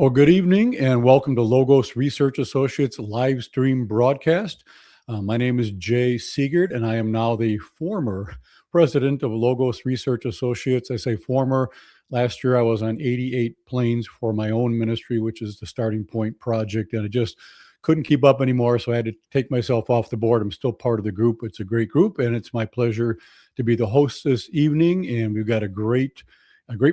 Well, good evening and welcome to Logos Research Associates live stream broadcast. My name is Jay Siegert, and I am now the former president of Logos Research Associates. I say former. Last year, I was on 88 planes for my own ministry, which is the Starting Point Project, and I just couldn't keep up anymore, so I had to take myself off the board. I'm still part of the group. It's a great group, and it's my pleasure to be the host this evening, and we've got a great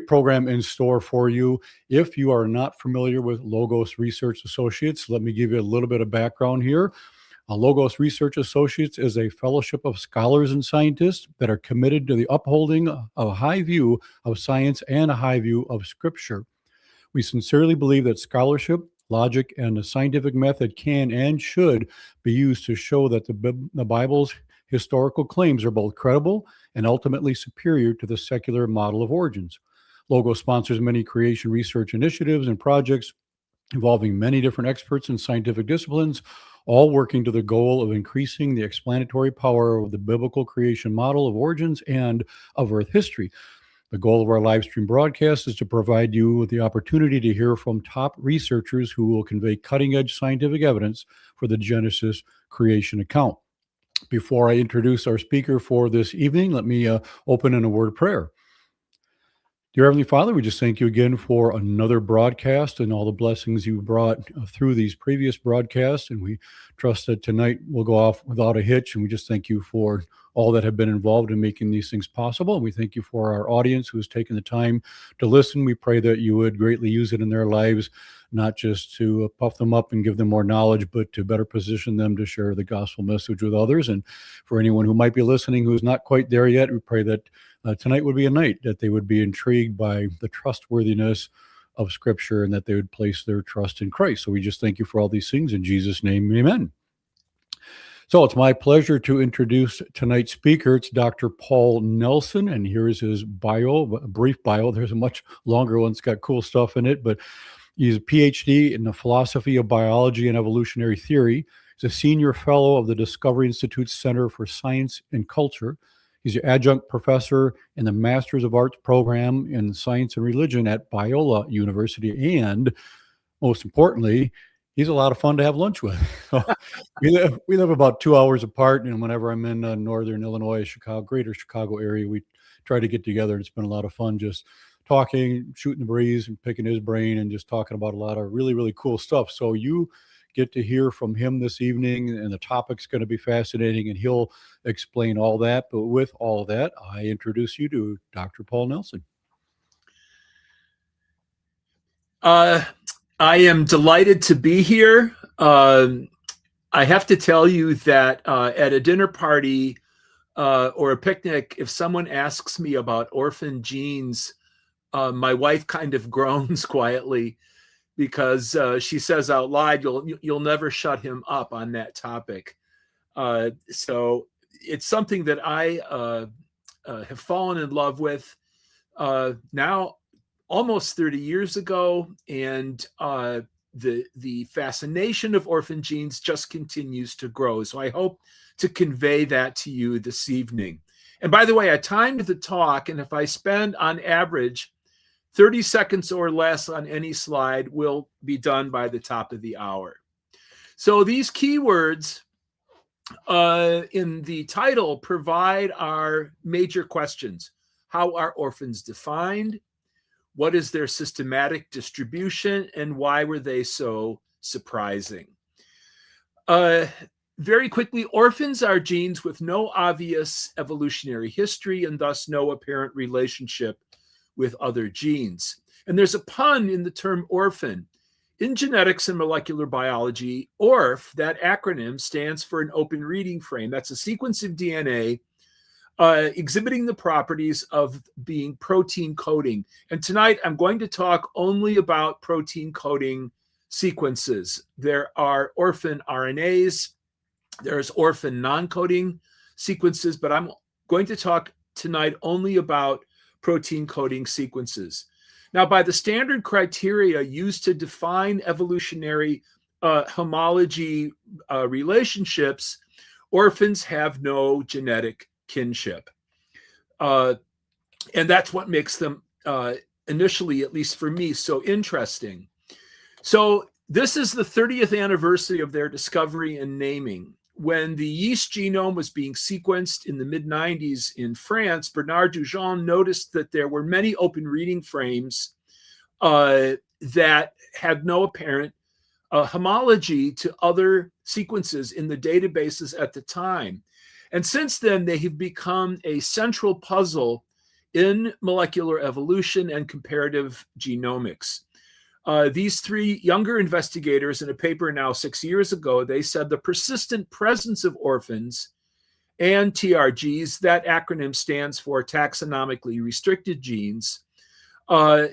program in store for you. If you are not familiar with Logos Research Associates, let me give you a little bit of background here. Logos Research Associates is a fellowship of scholars and scientists that are committed to the upholding of a high view of science and a high view of Scripture. We sincerely believe that scholarship, logic, and the scientific method can and should be used to show that the Bible's historical claims are both credible and ultimately superior to the secular model of origins. Logos sponsors many creation research initiatives and projects involving many different experts in scientific disciplines, all working to the goal of increasing the explanatory power of the biblical creation model of origins and of Earth history. The goal of our live stream broadcast is to provide you with the opportunity to hear from top researchers who will convey cutting-edge scientific evidence for the Genesis creation account. Before I introduce our speaker for this evening, let me open in a word of prayer. Dear Heavenly Father, we just thank you again for another broadcast and all the blessings you brought through these previous broadcasts. And we trust that tonight will go off without a hitch. And we just thank you for all that have been involved in making these things possible. And we thank you for our audience who has taken the time to listen. We pray that you would greatly use it in their lives, not just to puff them up and give them more knowledge, but to better position them to share the gospel message with others. And for anyone who might be listening who is not quite there yet, we pray that tonight would be a night that they would be intrigued by the trustworthiness of Scripture and that they would place their trust in Christ. So we just thank you for all these things. In Jesus' name, amen. So it's my pleasure to introduce tonight's speaker. It's Dr. Paul Nelson, and here's his bio, a brief bio. There's a much longer one. It's got cool stuff in it, but he's a PhD in the philosophy of biology and evolutionary theory. He's a senior fellow of the Discovery Institute's Center for Science and Culture. He's an adjunct professor in the Masters of Arts program in Science and Religion at Biola University. And most importantly, he's a lot of fun to have lunch with. we live about 2 hours apart. And whenever I'm in northern Illinois, Chicago, greater Chicago area, we try to get together. It's been a lot of fun just talking, shooting the breeze and picking his brain and just talking about a lot of really, really cool stuff. So you get to hear from him this evening, and the topic's going to be fascinating, and he'll explain all that. But with all that, I introduce you to Dr. Paul Nelson. I am delighted to be here. I have to tell you that at a dinner party or a picnic, if someone asks me about orphan genes, my wife kind of groans quietly, because she says out loud, you'll never shut him up on that topic. So it's something that I have fallen in love with now almost 30 years ago, and the fascination of orphan genes just continues to grow. So I hope to convey that to you this evening. And by the way, I timed the talk, and if I spend on average 30 seconds or less on any slide, will be done by the top of the hour. So these keywords in the title provide our major questions. How are orphans defined? What is their systematic distribution? And why were they so surprising? Very quickly, orphans are genes with no obvious evolutionary history and thus no apparent relationship with other genes. And there's a pun in the term orphan. In genetics and molecular biology, ORF, that acronym, stands for an open reading frame. That's a sequence of DNA exhibiting the properties of being protein coding. And tonight I'm going to talk only about protein coding sequences. There are orphan RNAs, there's orphan non-coding sequences, but I'm going to talk tonight only about protein coding sequences. Now, by the standard criteria used to define evolutionary homology relationships, orphans have no genetic kinship. And that's what makes them, initially, at least for me, so interesting. So this is the 30th anniversary of their discovery and naming. When the yeast genome was being sequenced in the mid-90s in France, Bernard Dujon noticed that there were many open reading frames that had no apparent homology to other sequences in the databases at the time. And since then, they have become a central puzzle in molecular evolution and comparative genomics. These three younger investigators, in a paper now 6 years ago, they said the persistent presence of orphans and TRGs, that acronym stands for taxonomically restricted genes,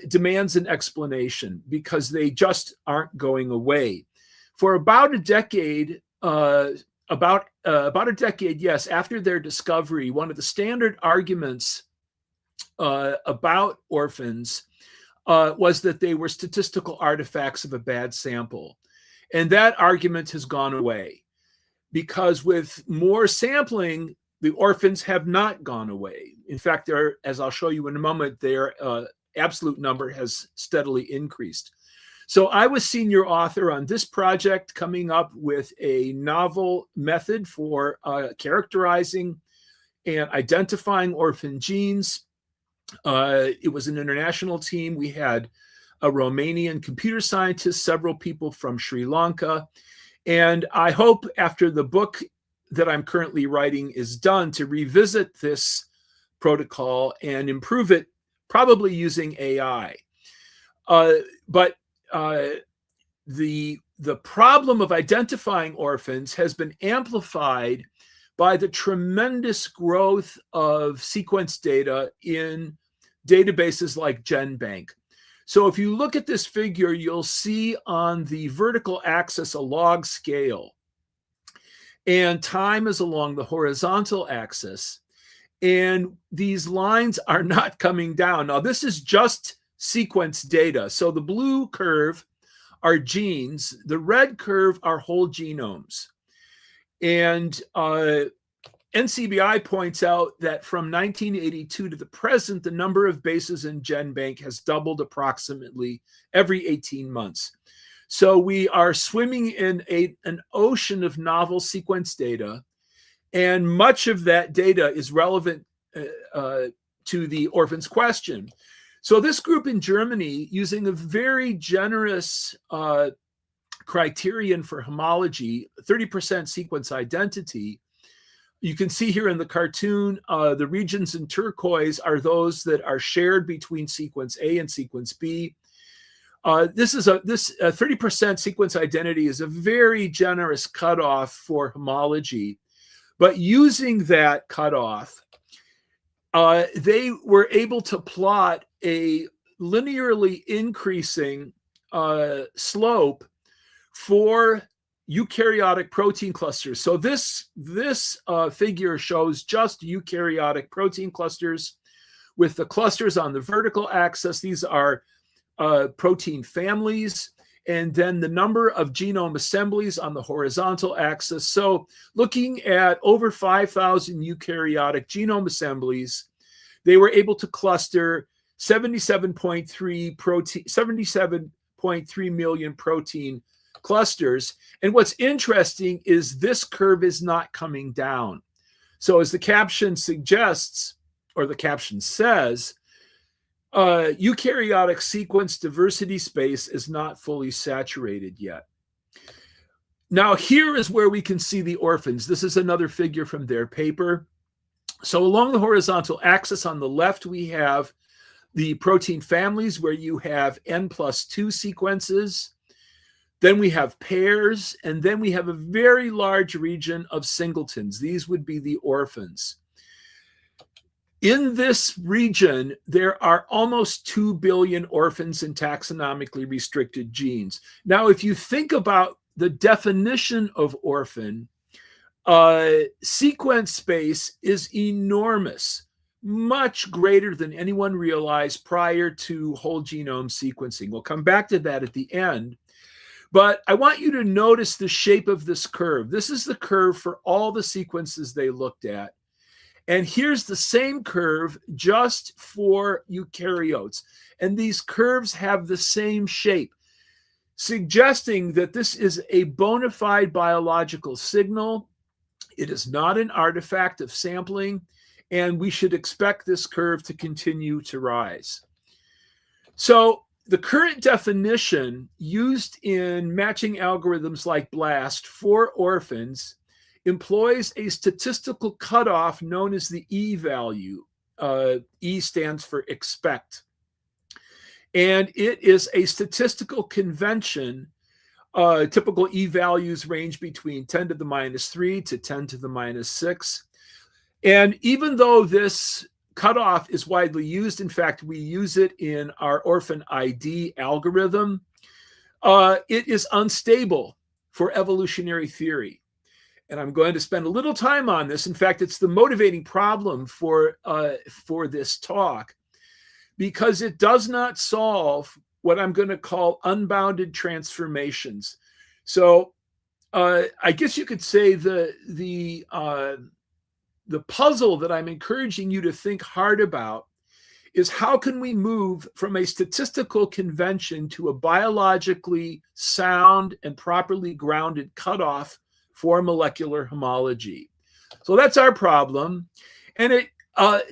demands an explanation because they just aren't going away. For about a decade, yes, after their discovery, one of the standard arguments about orphans was that they were statistical artifacts of a bad sample. And that argument has gone away because with more sampling, the orphans have not gone away. In fact, as I'll show you in a moment, their absolute number has steadily increased. So I was senior author on this project, coming up with a novel method for characterizing and identifying orphan genes. It was an international team. We had a Romanian computer scientist, several people from Sri Lanka. And I hope after the book that I'm currently writing is done to revisit this protocol and improve it, probably using AI. But the problem of identifying orphans has been amplified by the tremendous growth of sequence data in databases like GenBank. So if you look at this figure, you'll see on the vertical axis a log scale, and time is along the horizontal axis. And these lines are not coming down. Now, this is just sequence data. So the blue curve are genes. The red curve are whole genomes. And NCBI points out that from 1982 to the present, the number of bases in GenBank has doubled approximately every 18 months. So we are swimming in an ocean of novel sequence data, and much of that data is relevant to the orphans question. So this group in Germany, using a very generous criterion for homology, 30% sequence identity, you can see here in the cartoon, the regions in turquoise are those that are shared between sequence A and sequence B. This 30% sequence identity is a very generous cutoff for homology. But using that cutoff, they were able to plot a linearly increasing slope for eukaryotic protein clusters. So this figure shows just eukaryotic protein clusters with the clusters on the vertical axis. These are protein families, and then the number of genome assemblies on the horizontal axis. So looking at over 5,000 eukaryotic genome assemblies, they were able to cluster 77.3 million protein clusters. And what's interesting is this curve is not coming down. So as the caption suggests, or the caption says, eukaryotic sequence diversity space is not fully saturated yet. Now, here is where we can see the orphans. This is another figure from their paper. So along the horizontal axis on the left, we have the protein families where you have N+2 sequences. Then we have pairs, and then we have a very large region of singletons. These would be the orphans. In this region, there are almost 2 billion orphans in taxonomically restricted genes. Now, if you think about the definition of orphan, sequence space is enormous, much greater than anyone realized prior to whole genome sequencing. We'll come back to that at the end. But I want you to notice the shape of this curve. This is the curve for all the sequences they looked at. And here's the same curve just for eukaryotes. And these curves have the same shape. suggesting that this is a bona fide biological signal. It is not an artifact of sampling, and we should expect this curve to continue to rise. So the current definition used in matching algorithms like BLAST for orphans employs a statistical cutoff known as the E value. E stands for expect. And it is a statistical convention. Typical E values range between 10 to the minus 3 to 10 to the minus 6. And even though this cutoff is widely used, in fact, we use it in our Orphan ID algorithm, it is unstable for evolutionary theory. And I'm going to spend a little time on this. In fact, it's the motivating problem for this talk, because it does not solve what I'm going to call unbounded transformations. So I guess you could say the puzzle that I'm encouraging you to think hard about is, how can we move from a statistical convention to a biologically sound and properly grounded cutoff for molecular homology? So that's our problem. And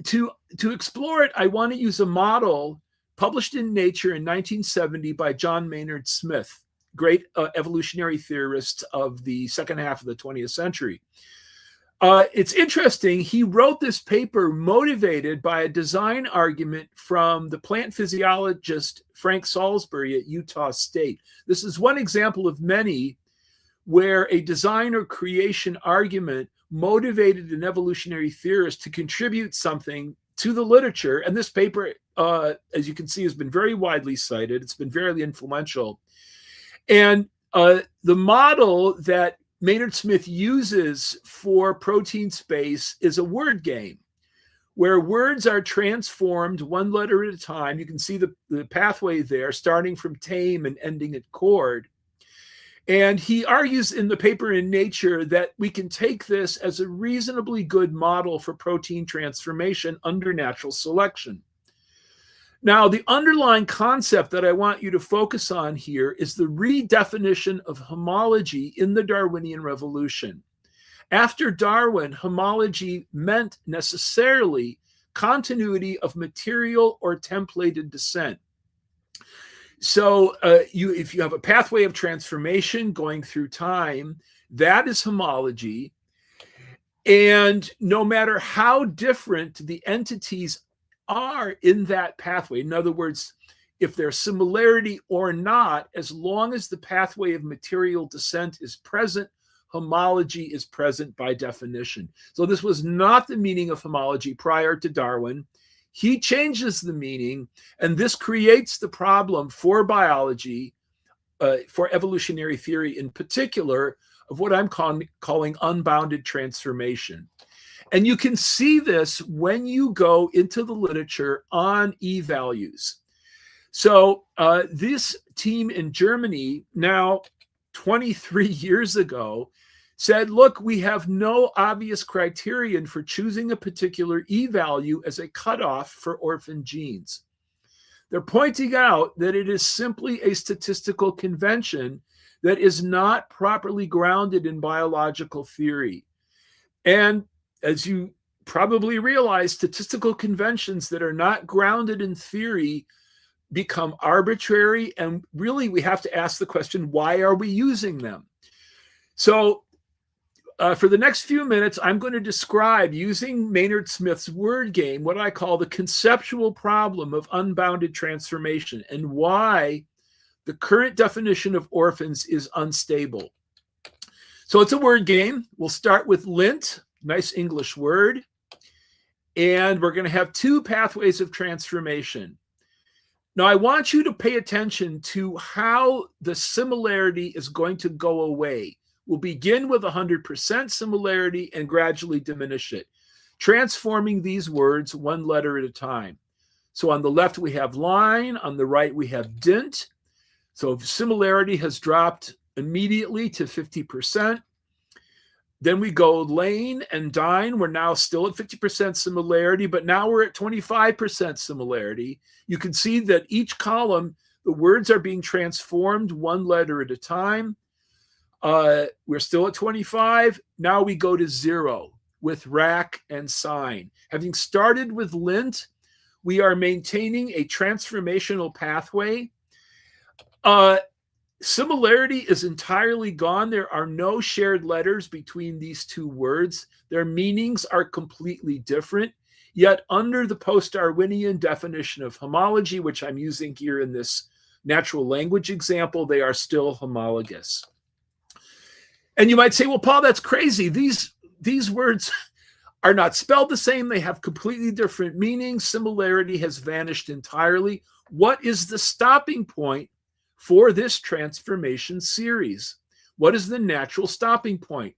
to explore it, I want to use a model published in Nature in 1970 by John Maynard Smith, great evolutionary theorist of the second half of the 20th century. It's interesting. He wrote this paper motivated by a design argument from the plant physiologist Frank Salisbury at Utah State. This is one example of many where a design or creation argument motivated an evolutionary theorist to contribute something to the literature. And this paper, as you can see, has been very widely cited. It's been very influential. And the model that Maynard Smith uses for protein space is a word game, where words are transformed one letter at a time. You can see the pathway there, starting from tame and ending at cord. And he argues in the paper in Nature that we can take this as a reasonably good model for protein transformation under natural selection. Now, the underlying concept that I want you to focus on here is the redefinition of homology in the Darwinian revolution. After Darwin, homology meant necessarily continuity of material or templated descent. So if you have a pathway of transformation going through time, that is homology. And no matter how different the entities are in that pathway, in other words, if there's similarity or not, as long as the pathway of material descent is present, homology is present by definition. So this was not the meaning of homology prior to Darwin. He changes the meaning, and this creates the problem for biology, for evolutionary theory in particular, of what I'm calling unbounded transformation. And you can see this when you go into the literature on E values. So this team in Germany, now 23 years ago, said, look, we have no obvious criterion for choosing a particular E value as a cutoff for orphan genes. They're pointing out that it is simply a statistical convention that is not properly grounded in biological theory. And as you probably realize, statistical conventions that are not grounded in theory become arbitrary. And really, we have to ask the question, why are we using them? So for the next few minutes, I'm going to describe, using Maynard Smith's word game, what I call the conceptual problem of unbounded transformation and why the current definition of orphans is unstable. So it's a word game. We'll start with lint, nice English word. And we're going to have two pathways of transformation. Now, I want you to pay attention to how the similarity is going to go away. We'll begin with 100% similarity and gradually diminish it, transforming these words one letter at a time. So on the left, we have line. On the right, we have dint. So similarity has dropped immediately to 50%. Then we go lane and dine. We're now still at 50% similarity, but now we're at 25% similarity. You can see that each column The words are being transformed one letter at a time. We're still at 25. Now we go to 0 with rack and sign. Having started with lint, we are maintaining a transformational pathway. Similarity is entirely gone. There are no shared letters between these two words. Their meanings are completely different. Yet under the post-Darwinian definition of homology, which I'm using here in this natural language example, they are still homologous. And you might say, well, Paul, that's crazy. These words are not spelled the same. They have completely different meanings. Similarity has vanished entirely. What is the stopping point for this transformation series? What is the natural stopping point?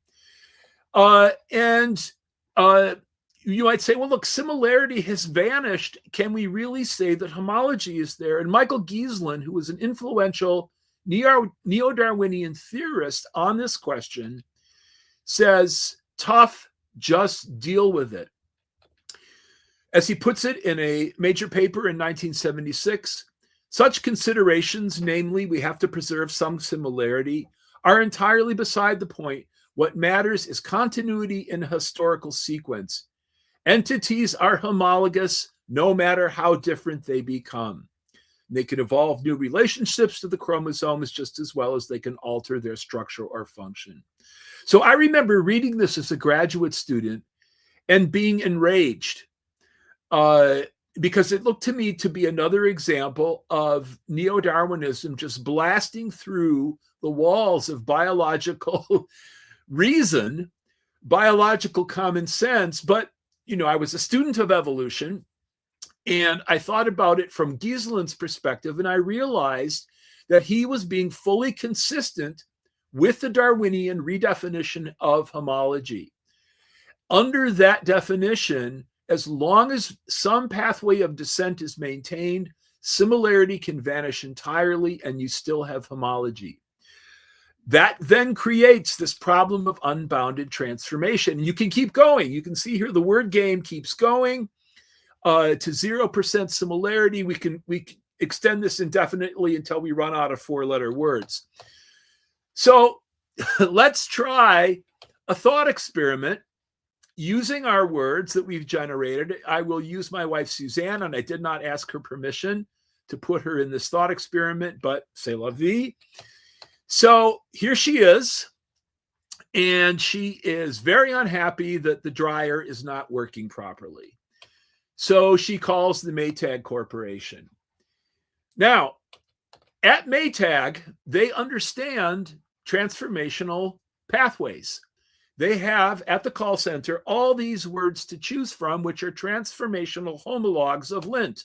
You might say, well, look, similarity has vanished. Can we really say that homology is there? And Michael Giesland, who was an influential neo-Darwinian theorist on this question, says, tough, just deal with it. As he puts it in a major paper in 1976, such considerations, namely, we have to preserve some similarity, are entirely beside the point. What matters is continuity in historical sequence. Entities are homologous no matter how different they become. They can evolve new relationships to the chromosomes just as well as they can alter their structure or function. So I remember reading this as a graduate student and being enraged because it looked to me to be another example of neo-Darwinism just blasting through the walls of biological reason, biological common sense. But, you know, I was a student of evolution, and I thought about it from Giesland's perspective, and I realized that he was being fully consistent with the Darwinian redefinition of homology. Under that definition, as long as some pathway of descent is maintained, similarity can vanish entirely and you still have homology. That then creates this problem of unbounded transformation. You can keep going. You can see here the word game keeps going to 0% similarity. We can extend this indefinitely until we run out of 4-letter words. So let's try a thought experiment using our words that we've generated. I will use my wife, Suzanne, and I did not ask her permission to put her in this thought experiment, but c'est la vie. So here she is, and she is very unhappy that the dryer is not working properly. So she calls the Maytag Corporation. Now, at Maytag, they understand transformational pathways. They have, at the call center, all these words to choose from, which are transformational homologs of lint.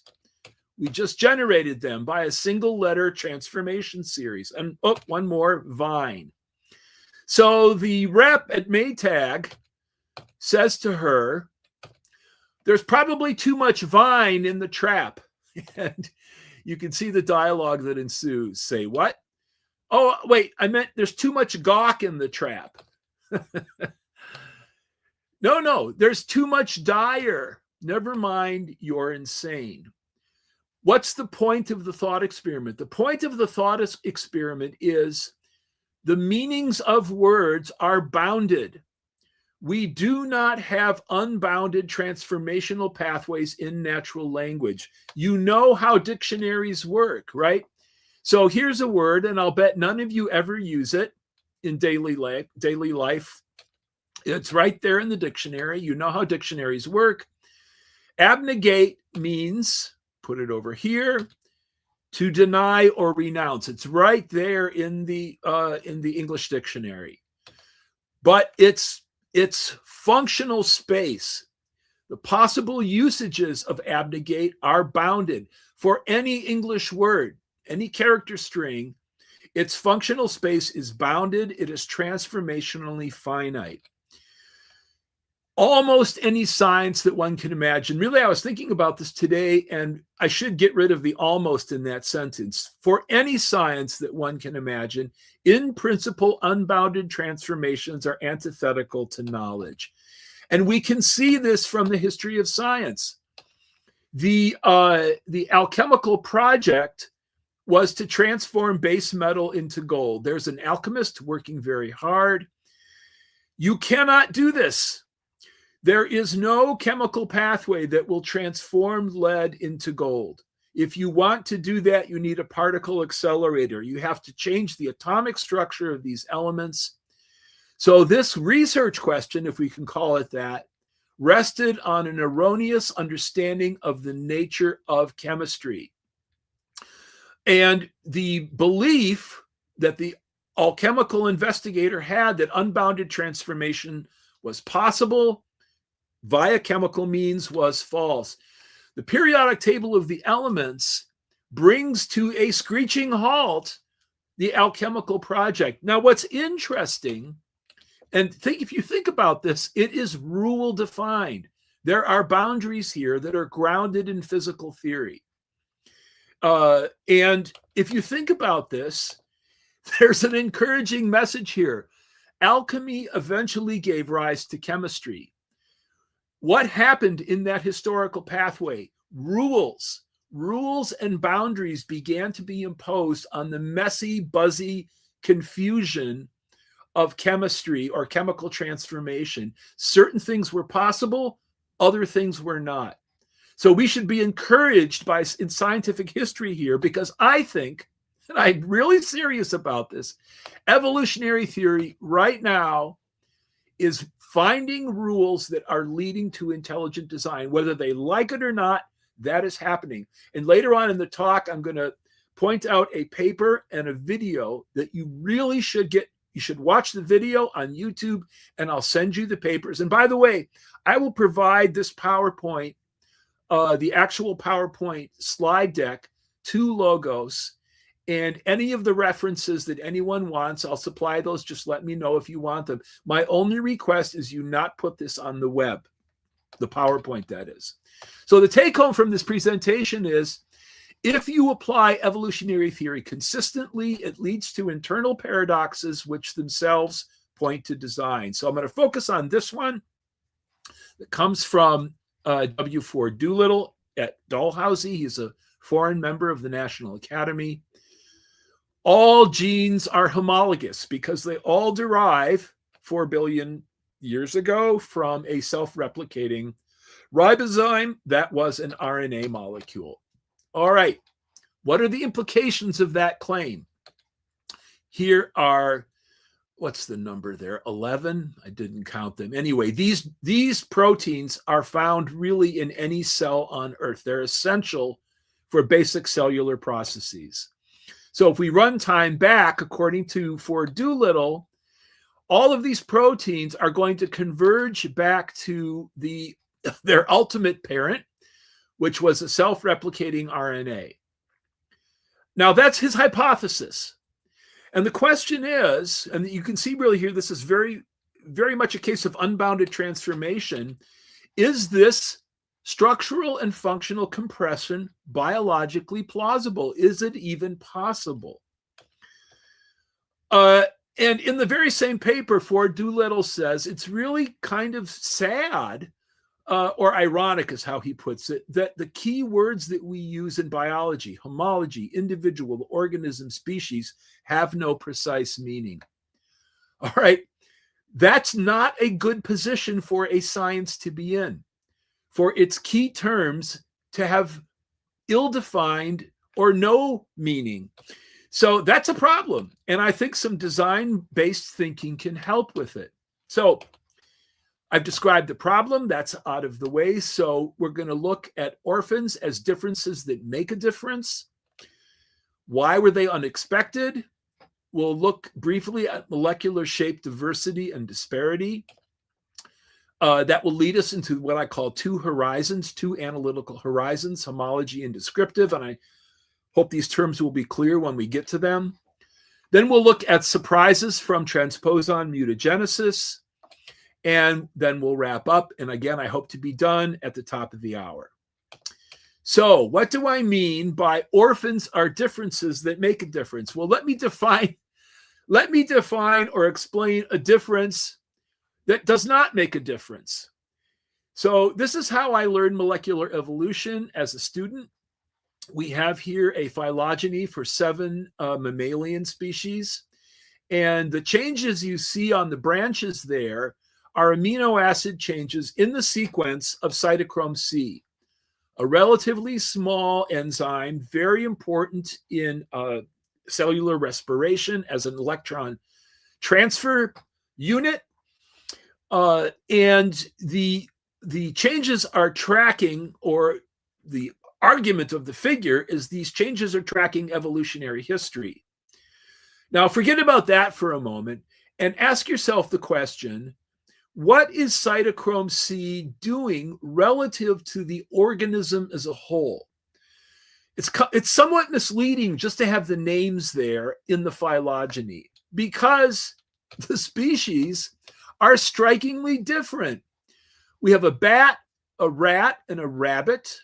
We just generated them by a single letter transformation series. And oh, one more, vine. So the rep at Maytag says to her, there's probably too much vine in the trap. And you can see the dialogue that ensues. Say what? Oh, wait, I meant there's too much gawk in the trap. No, there's too much dire. Never mind, you're insane. What's the point of the thought experiment? The point of the thought experiment is the meanings of words are bounded. We do not have unbounded transformational pathways in natural language. You know how dictionaries work, right? So here's a word, and I'll bet none of you ever use it in daily life. It's right there in the dictionary. You know how dictionaries work. Abnegate means, put it over here, to deny or renounce. It's right there in the English dictionary. But it's functional space. The possible usages of abnegate are bounded. For any English word, any character string, its functional space is bounded. It is transformationally finite. Almost any science that one can imagine. Really, I was thinking about this today, and I should get rid of the almost in that sentence. For any science that one can imagine, in principle, unbounded transformations are antithetical to knowledge. And we can see this from the history of science. The alchemical project was to transform base metal into gold. There's an alchemist working very hard. You cannot do this. There is no chemical pathway that will transform lead into gold. If you want to do that, you need a particle accelerator. You have to change the atomic structure of these elements. So this research question, if we can call it that, rested on an erroneous understanding of the nature of chemistry. And the belief that the alchemical investigator had that unbounded transformation was possible via chemical means was false. The periodic table of the elements brings to a screeching halt the alchemical project. Now, what's interesting, and if you think about this, it is rule defined. There are boundaries here that are grounded in physical theory. And if you think about this, there's an encouraging message here. Alchemy eventually gave rise to chemistry. What happened in that historical pathway? Rules and boundaries began to be imposed on the messy, buzzy confusion of chemistry or chemical transformation. Certain things were possible, other things were not. So we should be encouraged in scientific history here, because I think, and I'm really serious about this, evolutionary theory right now is finding rules that are leading to intelligent design. Whether they like it or not, that is happening. And later on in the talk, I'm going to point out a paper and a video that you really should get. You should watch the video on YouTube, and I'll send you the papers. And by the way, I will provide this PowerPoint, the actual PowerPoint slide deck to Logos, and any of the references that anyone wants, I'll supply those. Just let me know if you want them. My only request is you not put this on the web, the PowerPoint, that is. So the take home from this presentation is, if you apply evolutionary theory consistently, it leads to internal paradoxes which themselves point to design. So I'm going to focus on this one that comes from W. Doolittle at Dalhousie. He's a foreign member of the National Academy. All genes are homologous because they all derive 4 billion years ago from a self-replicating ribozyme that was an RNA molecule. All right, what are the implications of that claim? Here are, what's the number there? 11? I didn't count them. Anyway, these proteins are found really in any cell on Earth. They're essential for basic cellular processes. So if we run time back, according to Doolittle, all of these proteins are going to converge back to their ultimate parent, which was a self-replicating RNA. Now, that's his hypothesis. And the question is, and you can see really here, this is very, very much a case of unbounded transformation. Is this structural and functional compression biologically plausible? Is it even possible? And in the very same paper, Doolittle says it's really kind of sad, or ironic is how he puts it, that the key words that we use in biology, homology, individual, organism, species, have no precise meaning. All right, that's not a good position for a science to be in, for its key terms to have ill-defined or no meaning. So that's a problem. And I think some design-based thinking can help with it. So I've described the problem. That's out of the way. So we're going to look at orphans as differences that make a difference. Why were they unexpected? We'll look briefly at molecular shape diversity and disparity. That will lead us into what I call two analytical horizons, homology and descriptive. And I hope these terms will be clear when we get to them. Then we'll look at surprises from transposon mutagenesis. And then we'll wrap up. And again, I hope to be done at the top of the hour. So what do I mean by orphans are differences that make a difference? Well, let me define or explain a difference that does not make a difference. So this is how I learned molecular evolution as a student. we have here a phylogeny for 7 mammalian species. And the changes you see on the branches there are amino acid changes in the sequence of cytochrome C, a relatively small enzyme, very important in cellular respiration as an electron transfer unit. And the changes are tracking, or the argument of the figure is these changes are tracking evolutionary history. Now, forget about that for a moment and ask yourself the question, what is cytochrome C doing relative to the organism as a whole? It's somewhat misleading just to have the names there in the phylogeny, because the species are strikingly different. We have a bat, a rat, and a rabbit.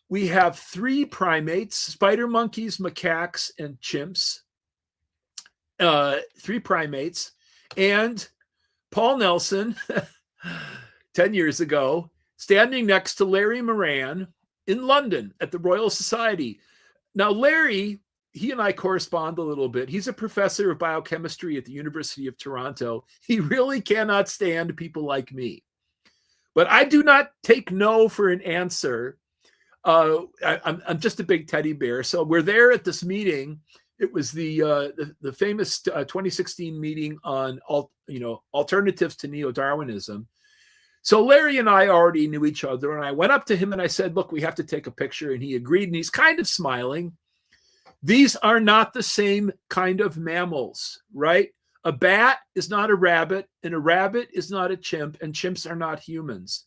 We have 3 primates, spider monkeys, macaques, and chimps. 3 primates. And Paul Nelson, 10 years ago, standing next to Larry Moran in London at the Royal Society. Now, Larry, he and I correspond a little bit. He's a professor of biochemistry at the University of Toronto. He really cannot stand people like me. But I do not take no for an answer. I'm just a big teddy bear. So we're there at this meeting. It was the famous 2016 meeting on alternatives to neo-Darwinism. So Larry and I already knew each other, and I went up to him and I said, "Look, we have to take a picture." And he agreed, and he's kind of smiling. These are not the same kind of mammals, right? A bat is not a rabbit, and a rabbit is not a chimp, and chimps are not humans.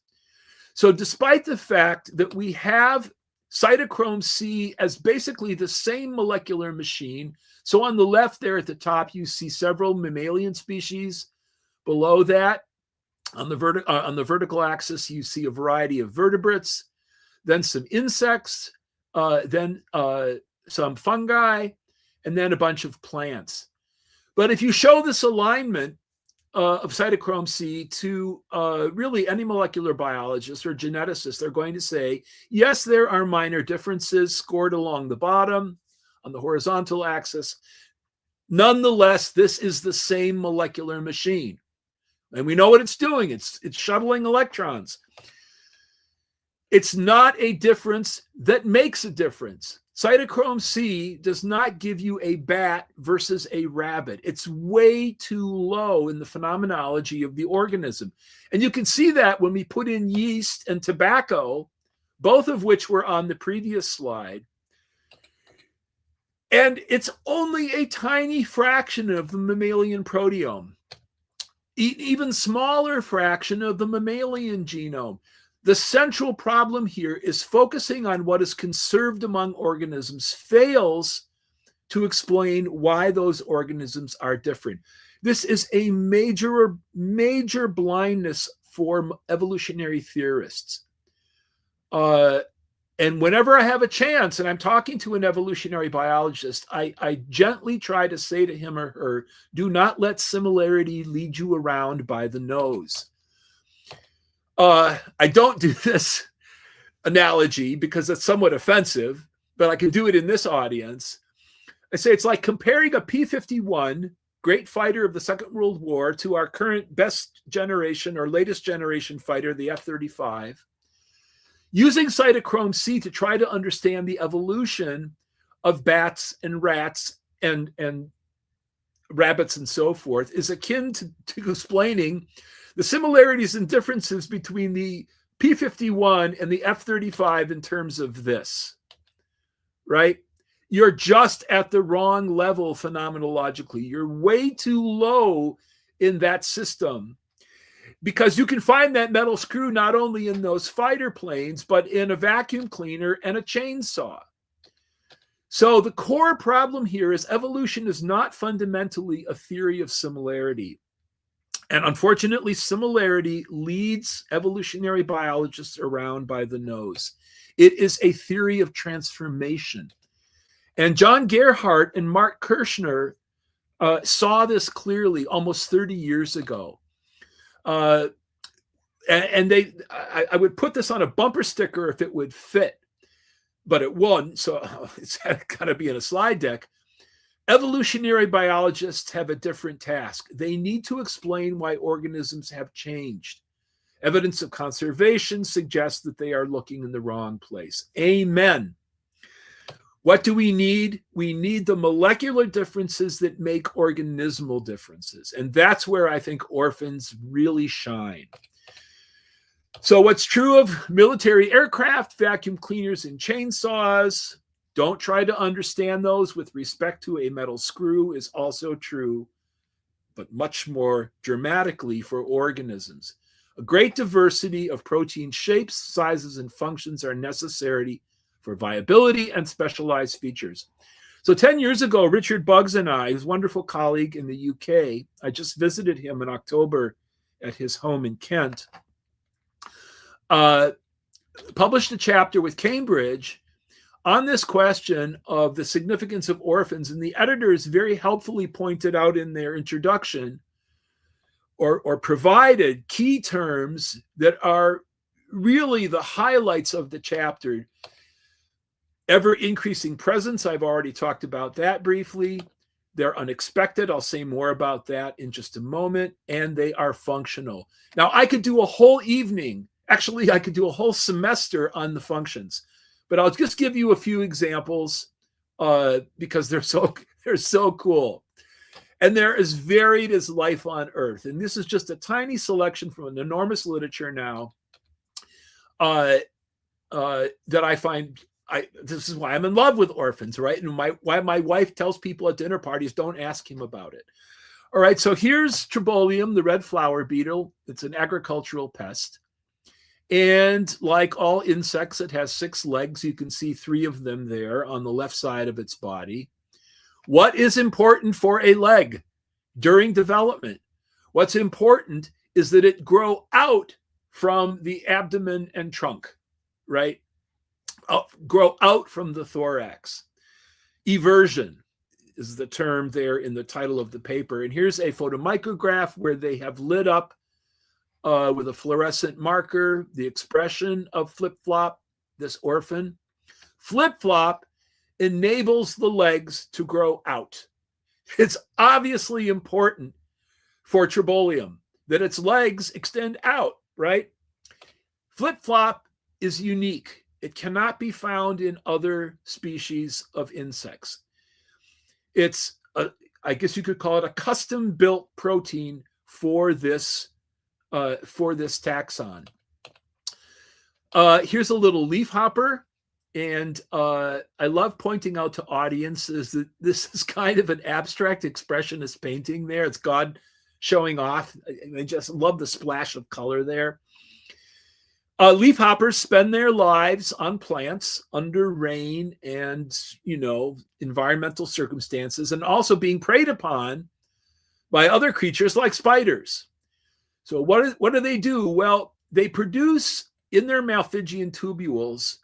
So despite the fact that we have cytochrome C as basically the same molecular machine, so on the left there at the top, you see several mammalian species. Below that, on the vertical axis, you see a variety of vertebrates, then some insects, then some fungi, and then a bunch of plants. But if you show this alignment of cytochrome C to really any molecular biologist or geneticist, they're going to say, yes, there are minor differences scored along the bottom on the horizontal axis. Nonetheless, this is the same molecular machine. And we know what it's doing. It's shuttling electrons. It's not a difference that makes a difference. Cytochrome C does not give you a bat versus a rabbit. It's way too low in the phenomenology of the organism. And you can see that when we put in yeast and tobacco, both of which were on the previous slide. And it's only a tiny fraction of the mammalian proteome, even smaller fraction of the mammalian genome. The central problem here is focusing on what is conserved among organisms fails to explain why those organisms are different. This is a major blindness for evolutionary theorists. And whenever I have a chance and I'm talking to an evolutionary biologist, I gently try to say to him or her, do not let similarity lead you around by the nose. I don't do this analogy because it's somewhat offensive, but I can do it in this audience. I say it's like comparing a P-51, great fighter of the Second World War, to our current best generation or latest generation fighter, the F-35, using cytochrome C to try to understand the evolution of bats and rats and rabbits and so forth is akin to explaining the similarities and differences between the P-51 and the F-35 in terms of this, right? You're just at the wrong level phenomenologically. You're way too low in that system, because you can find that metal screw not only in those fighter planes, but in a vacuum cleaner and a chainsaw. So the core problem here is evolution is not fundamentally a theory of similarity. And unfortunately, similarity leads evolutionary biologists around by the nose. It is a theory of transformation. And John Gerhardt and Mark Kirshner saw this clearly almost 30 years ago. And I would put this on a bumper sticker if it would fit. but it won't, so it's got to be in a slide deck. Evolutionary biologists have a different task. They need to explain why organisms have changed. Evidence of conservation suggests that they are looking in the wrong place. Amen. What do we need? We need the molecular differences that make organismal differences. And that's where I think orphans really shine. So what's true of military aircraft, vacuum cleaners, and chainsaws, don't try to understand those with respect to a metal screw, is also true, but much more dramatically for organisms. A great diversity of protein shapes, sizes, and functions are necessary for viability and specialized features. So 10 years ago, Richard Buggs and I, his wonderful colleague in the UK, I just visited him in October at his home in Kent, published a chapter with Cambridge on this question of the significance of orphans. And the editors very helpfully pointed out in their introduction or provided key terms that are really the highlights of the chapter. Ever increasing presence, I've already talked about that briefly. They're unexpected. I'll say more about that in just a moment. And they are functional. Now, I could do a whole evening. Actually, I could do a whole semester on the functions, but I'll just give you a few examples because they're so cool. And they're as varied as life on Earth. And this is just a tiny selection from an enormous literature now that I find. This is why I'm in love with orphans, right? And why my wife tells people at dinner parties, don't ask him about it. All right, so here's Tribolium, the red flower beetle. It's an agricultural pest. And like all insects, it has 6 legs. You can see 3 of them there on the left side of its body. What is important for a leg during development? What's important is that it grow out from the abdomen and trunk, right? Grow out from the thorax. Eversion is the term there in the title of the paper. And here's a photomicrograph where they have lit up with a fluorescent marker the expression of flip-flop, this orphan. Flip-flop enables the legs to grow out. It's obviously important for Tribolium that its legs extend out, right? Flip-flop is unique. It cannot be found in other species of insects. It's, I guess you could call it a custom-built protein for this taxon. Here's a little leafhopper. And I love pointing out to audiences that this is kind of an abstract expressionist painting there. It's God showing off. I just love the splash of color there. Leafhoppers spend their lives on plants under rain and, environmental circumstances, and also being preyed upon by other creatures like spiders. So what do they do? Well, they produce in their Malpighian tubules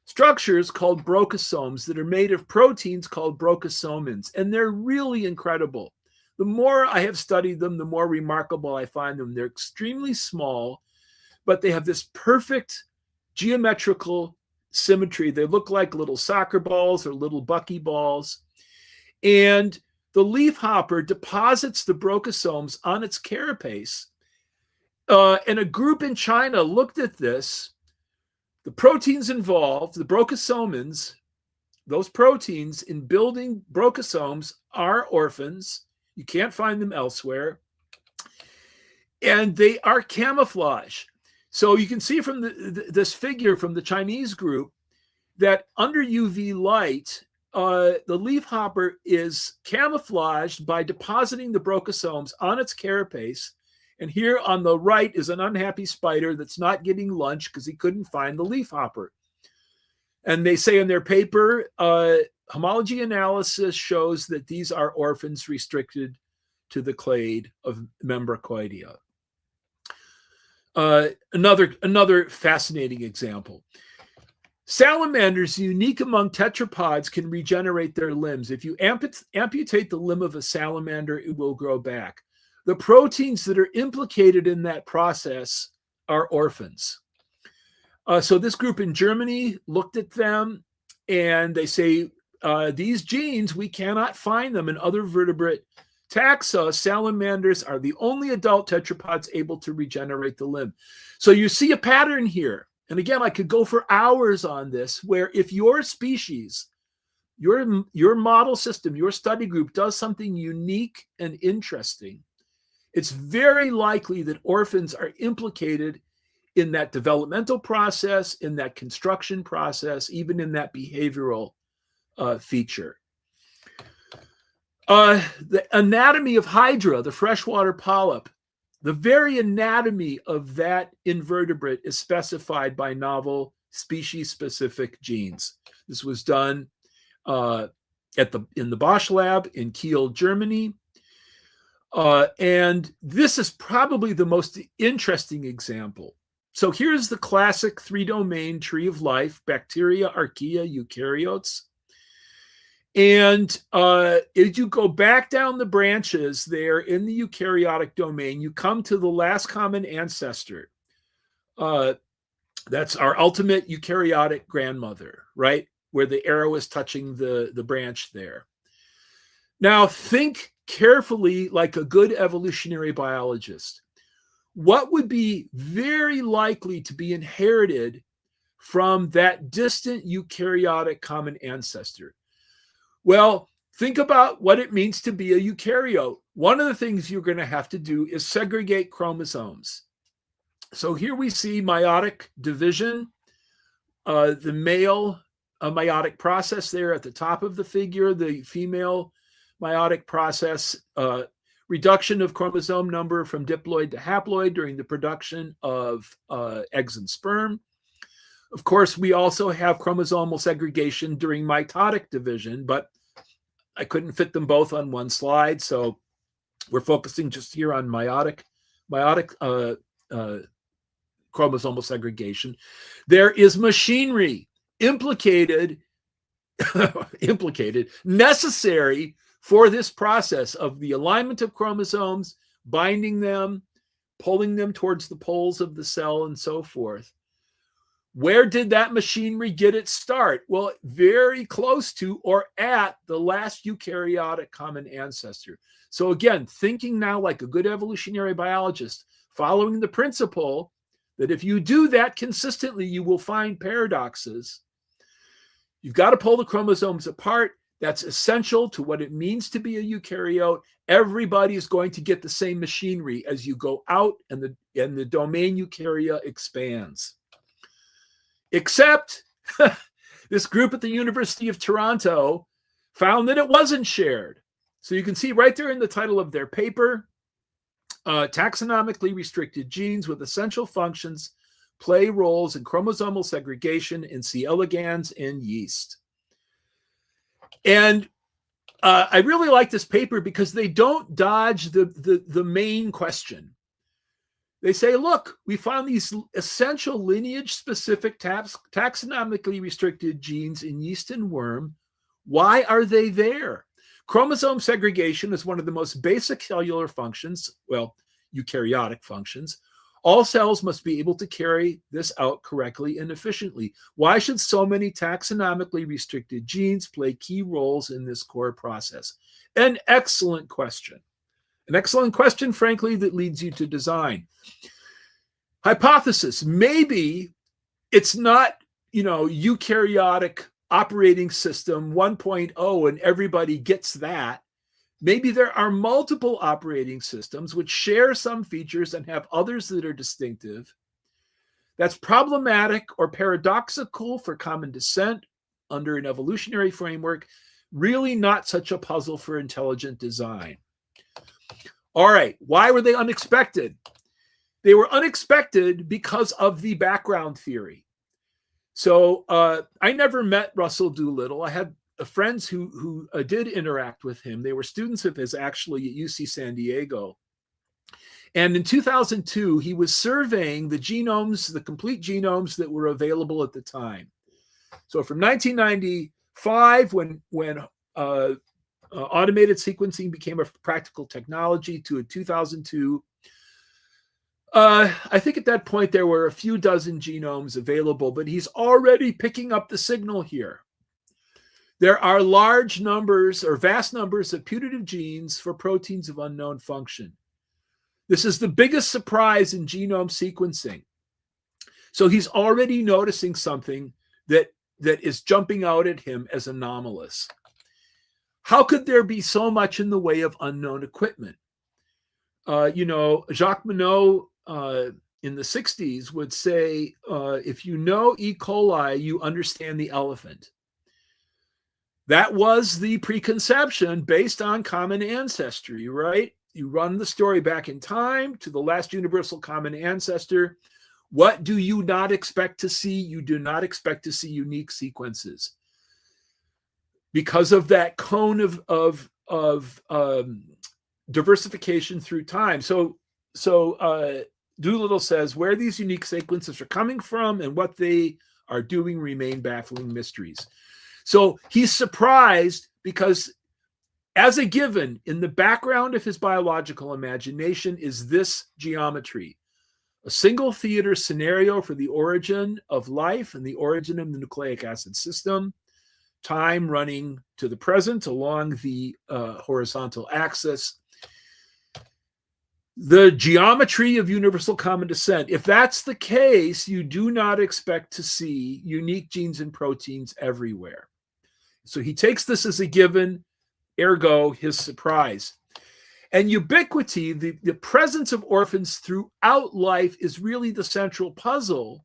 structures called brochosomes that are made of proteins called brochosomins, and they're really incredible. The more I have studied them, the more remarkable I find them. They're extremely small, but they have this perfect geometrical symmetry. They look like little soccer balls or little buckyballs. And the leafhopper deposits the brochosomes on its carapace. And a group in China looked at this. The proteins involved, the brochosomins, those proteins in building brochosomes are orphans. You can't find them elsewhere. And they are camouflage. So you can see from this figure from the Chinese group that under UV light, the leafhopper is camouflaged by depositing the brochosomes on its carapace. And here on the right is an unhappy spider that's not getting lunch because he couldn't find the leafhopper. And they say in their paper, homology analysis shows that these are orphans restricted to the clade of Membracoidea. Another fascinating example. Salamanders, unique among tetrapods, can regenerate their limbs. If you amputate the limb of a salamander, it will grow back. The proteins that are implicated in that process are orphans. So this group in Germany looked at them And they say these genes, we cannot find them in other vertebrate taxa. Salamanders are the only adult tetrapods able to regenerate the limb. So you see a pattern here. And again, I could go for hours on this, where if your species, your model system, your study group does something unique and interesting, it's very likely that orphans are implicated in that developmental process, in that construction process, even in that behavioral feature. The anatomy of Hydra, the freshwater polyp, the very anatomy of that invertebrate is specified by novel species-specific genes. This was done in the Bosch lab in Kiel, Germany. And this is probably the most interesting example. So here's the classic three-domain tree of life: bacteria, archaea, eukaryotes. And as you go back down the branches there in the eukaryotic domain, you come to the last common ancestor. That's our ultimate eukaryotic grandmother, right? Where the arrow is touching the branch there. Now think carefully like a good evolutionary biologist. What would be very likely to be inherited from that distant eukaryotic common ancestor? Well, think about what it means to be a eukaryote. One of the things you're going to have to do is segregate chromosomes. So here we see meiotic division, the male meiotic process there at the top of the figure, the female meiotic process, reduction of chromosome number from diploid to haploid during the production of eggs and sperm. Of course, we also have chromosomal segregation during mitotic division, but I couldn't fit them both on one slide, so we're focusing just here on meiotic chromosomal segregation. There is machinery implicated, necessary for this process of the alignment of chromosomes, binding them, pulling them towards the poles of the cell, and so forth. Where did that machinery get its start? Well, very close to or at the last eukaryotic common ancestor. So again, thinking now like a good evolutionary biologist, following the principle that if you do that consistently, you will find paradoxes. You've got to pull the chromosomes apart. That's essential to what it means to be a eukaryote. Everybody is going to get the same machinery as you go out, and the domain eukarya expands. Except this group at the University of Toronto found that it wasn't shared. So you can see right there in the title of their paper, taxonomically restricted genes with essential functions play roles in chromosomal segregation in C. elegans and yeast. And I really like this paper because they don't dodge the main question. They say, look, we found these essential lineage-specific taxonomically restricted genes in yeast and worm. Why are they there? Chromosome segregation is one of the most basic cellular functions, well, eukaryotic functions. All cells must be able to carry this out correctly and efficiently. Why should so many taxonomically restricted genes play key roles in this core process? An excellent question. An excellent question, frankly, that leads you to design. Hypothesis: maybe it's not, eukaryotic operating system 1.0 and everybody gets that. Maybe there are multiple operating systems which share some features and have others that are distinctive. That's problematic or paradoxical for common descent under an evolutionary framework. Really not such a puzzle for intelligent design. All right, why were they unexpected? They were unexpected because of the background theory. So I never met Russell Doolittle. I had friends who did interact with him. They were students of his actually at UC San Diego. And in 2002, he was surveying the genomes, the complete genomes that were available at the time. So from 1995, when automated sequencing became a practical technology, to 2002, I think at that point there were a few dozen genomes available, but he's already picking up the signal here. There are large numbers or vast numbers of putative genes for proteins of unknown function. This is the biggest surprise in genome sequencing. So he's already noticing something that is jumping out at him as anomalous. How could there be so much in the way of unknown equipment? Jacques Monod in the 60s would say, if you know E. coli, you understand the elephant. That was the preconception based on common ancestry, right? You run the story back in time to the last universal common ancestor. What do you not expect to see? You do not expect to see unique sequences because of that cone of diversification through time. So Doolittle says where these unique sequences are coming from and what they are doing remain baffling mysteries. So he's surprised because, as a given, in the background of his biological imagination is this geometry, a single theater scenario for the origin of life and the origin of the nucleic acid system, time running to the present along the horizontal axis. The geometry of universal common descent. If that's the case, you do not expect to see unique genes and proteins everywhere. So he takes this as a given, ergo his surprise. And ubiquity, the presence of orphans throughout life is really the central puzzle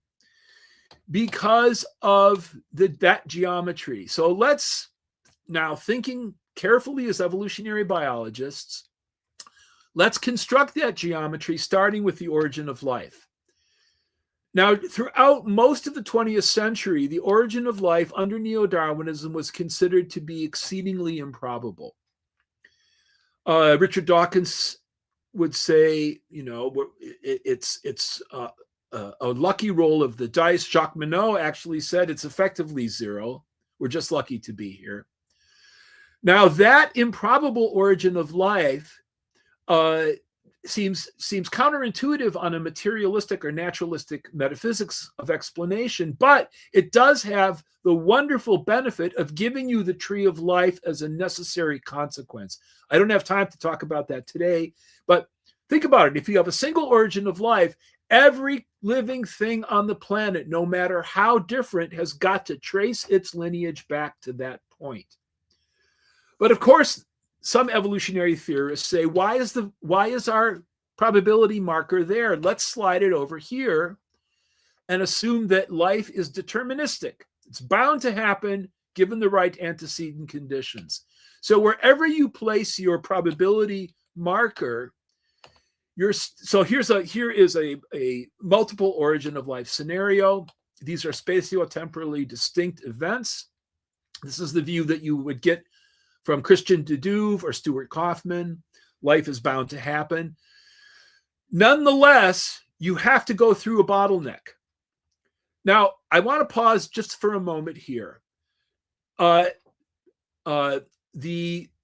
because of that geometry. So let's now, thinking carefully as evolutionary biologists, let's construct that geometry starting with the origin of life. Now, throughout most of the 20th century, the origin of life under neo-Darwinism was considered to be exceedingly improbable. Richard Dawkins would say, it's a lucky roll of the dice. Jacques Monod actually said it's effectively zero. We're just lucky to be here. Now, that improbable origin of life seems counterintuitive on a materialistic or naturalistic metaphysics of explanation, but it does have the wonderful benefit of giving you the tree of life as a necessary consequence. I don't have time to talk about that today, but think about it. If you have a single origin of life, every living thing on the planet, no matter how different, has got to trace its lineage back to that point. But of course, some evolutionary theorists say, why is our probability marker there? Let's slide it over here and assume that life is deterministic. It's bound to happen given the right antecedent conditions. So wherever you place your probability marker, here is a multiple origin of life scenario. These are spatio-temporally distinct events. This is the view that you would get from Christian de Duve or Stuart Kauffman. Life is bound to happen. Nonetheless, you have to go through a bottleneck. Now, I want to pause just for a moment here. The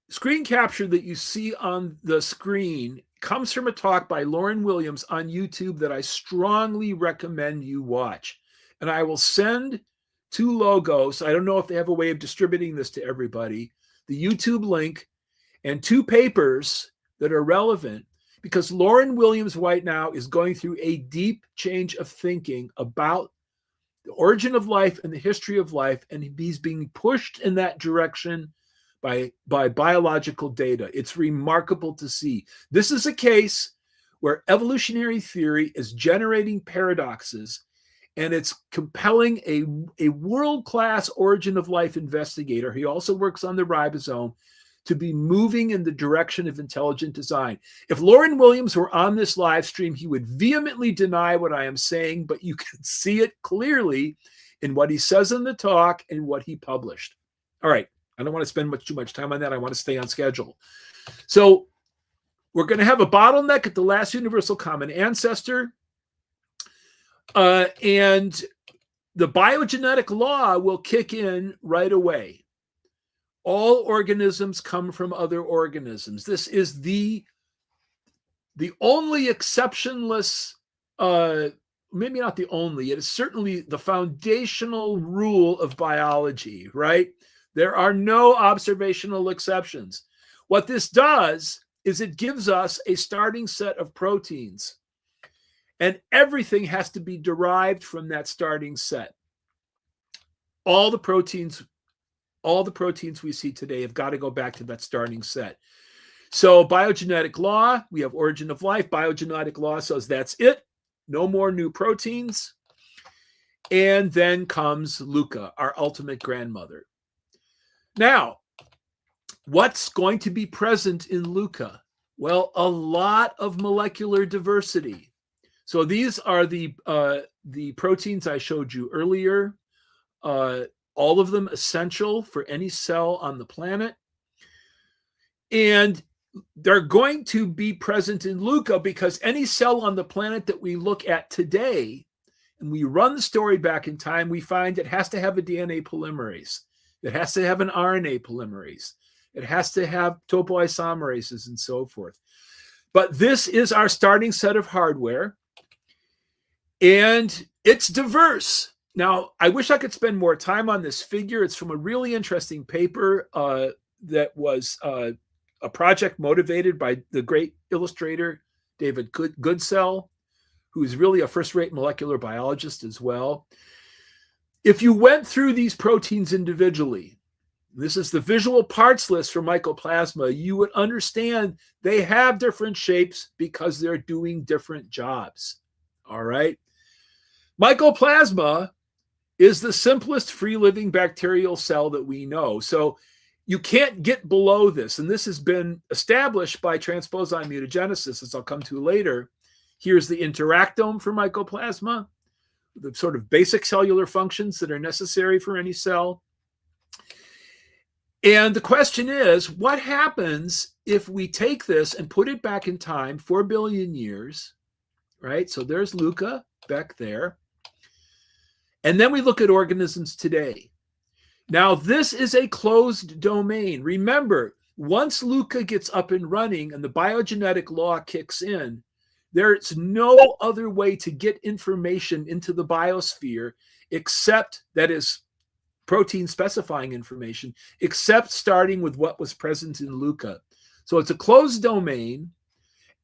screen capture that you see on the screen comes from a talk by Lauren Williams on YouTube that I strongly recommend you watch. And I will send to Logos, I don't know if they have a way of distributing this to everybody, the YouTube link and two papers that are relevant, because Lauren Williams right now is going through a deep change of thinking about the origin of life and the history of life, and he's being pushed in that direction by biological data. It's remarkable to see. This is a case where evolutionary theory is generating paradoxes, and it's compelling a world-class origin of life investigator. He also works on the ribosome to be moving in the direction of intelligent design. If Lauren Williams were on this live stream, he would vehemently deny what I am saying, but you can see it clearly in what he says in the talk and what he published. All right, I don't want to spend too much time on that. I want to stay on schedule. So we're going to have a bottleneck at the last universal common ancestor. And the biogenetic law will kick in right away. All organisms come from other organisms. This is the only exceptionless, maybe not the only, it is certainly the foundational rule of biology, right? There are no observational exceptions. What this does is it gives us a starting set of proteins, and everything has to be derived from that starting set. All the proteins we see today have got to go back to that starting set. So biogenetic law, we have origin of life. Biogenetic law says that's it. No more new proteins. And then comes Luca, our ultimate grandmother. Now, what's going to be present in Luca? Well, a lot of molecular diversity. So these are the proteins I showed you earlier. All of them essential for any cell on the planet. And they're going to be present in Luca because any cell on the planet that we look at today, and we run the story back in time, we find it has to have a DNA polymerase. It has to have an RNA polymerase. It has to have topoisomerases and so forth. But this is our starting set of hardware, and it's diverse. Now, I wish I could spend more time on this figure. It's from a really interesting paper that was a project motivated by the great illustrator, David Goodsell, who is really a first-rate molecular biologist as well. If you went through these proteins individually, this is the visual parts list for mycoplasma, you would understand they have different shapes because they're doing different jobs. All right. Mycoplasma is the simplest free-living bacterial cell that we know. So you can't get below this. And this has been established by transposon mutagenesis, as I'll come to later. Here's the interactome for mycoplasma, the sort of basic cellular functions that are necessary for any cell. And the question is, what happens if we take this and put it back in time 4 billion years, right? So there's Luca back there. And then we look at organisms today. Now, this is a closed domain. Remember, once Luca gets up and running and the biogenetic law kicks in, there's no other way to get information into the biosphere except, that is, protein specifying information, except starting with what was present in Luca. So it's a closed domain.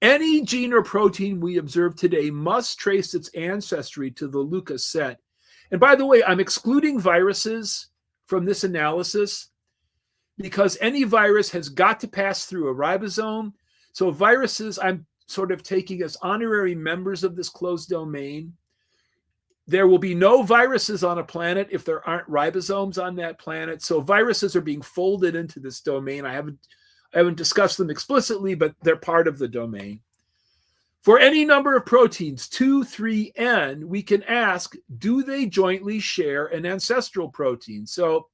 Any gene or protein we observe today must trace its ancestry to the Luca set. And by the way, I'm excluding viruses from this analysis because any virus has got to pass through a ribosome. So viruses, I'm sort of taking as honorary members of this closed domain. There will be no viruses on a planet if there aren't ribosomes on that planet. So viruses are being folded into this domain. I haven't discussed them explicitly, but they're part of the domain. For any number of proteins, 2, 3, n, we can ask, do they jointly share an ancestral protein? So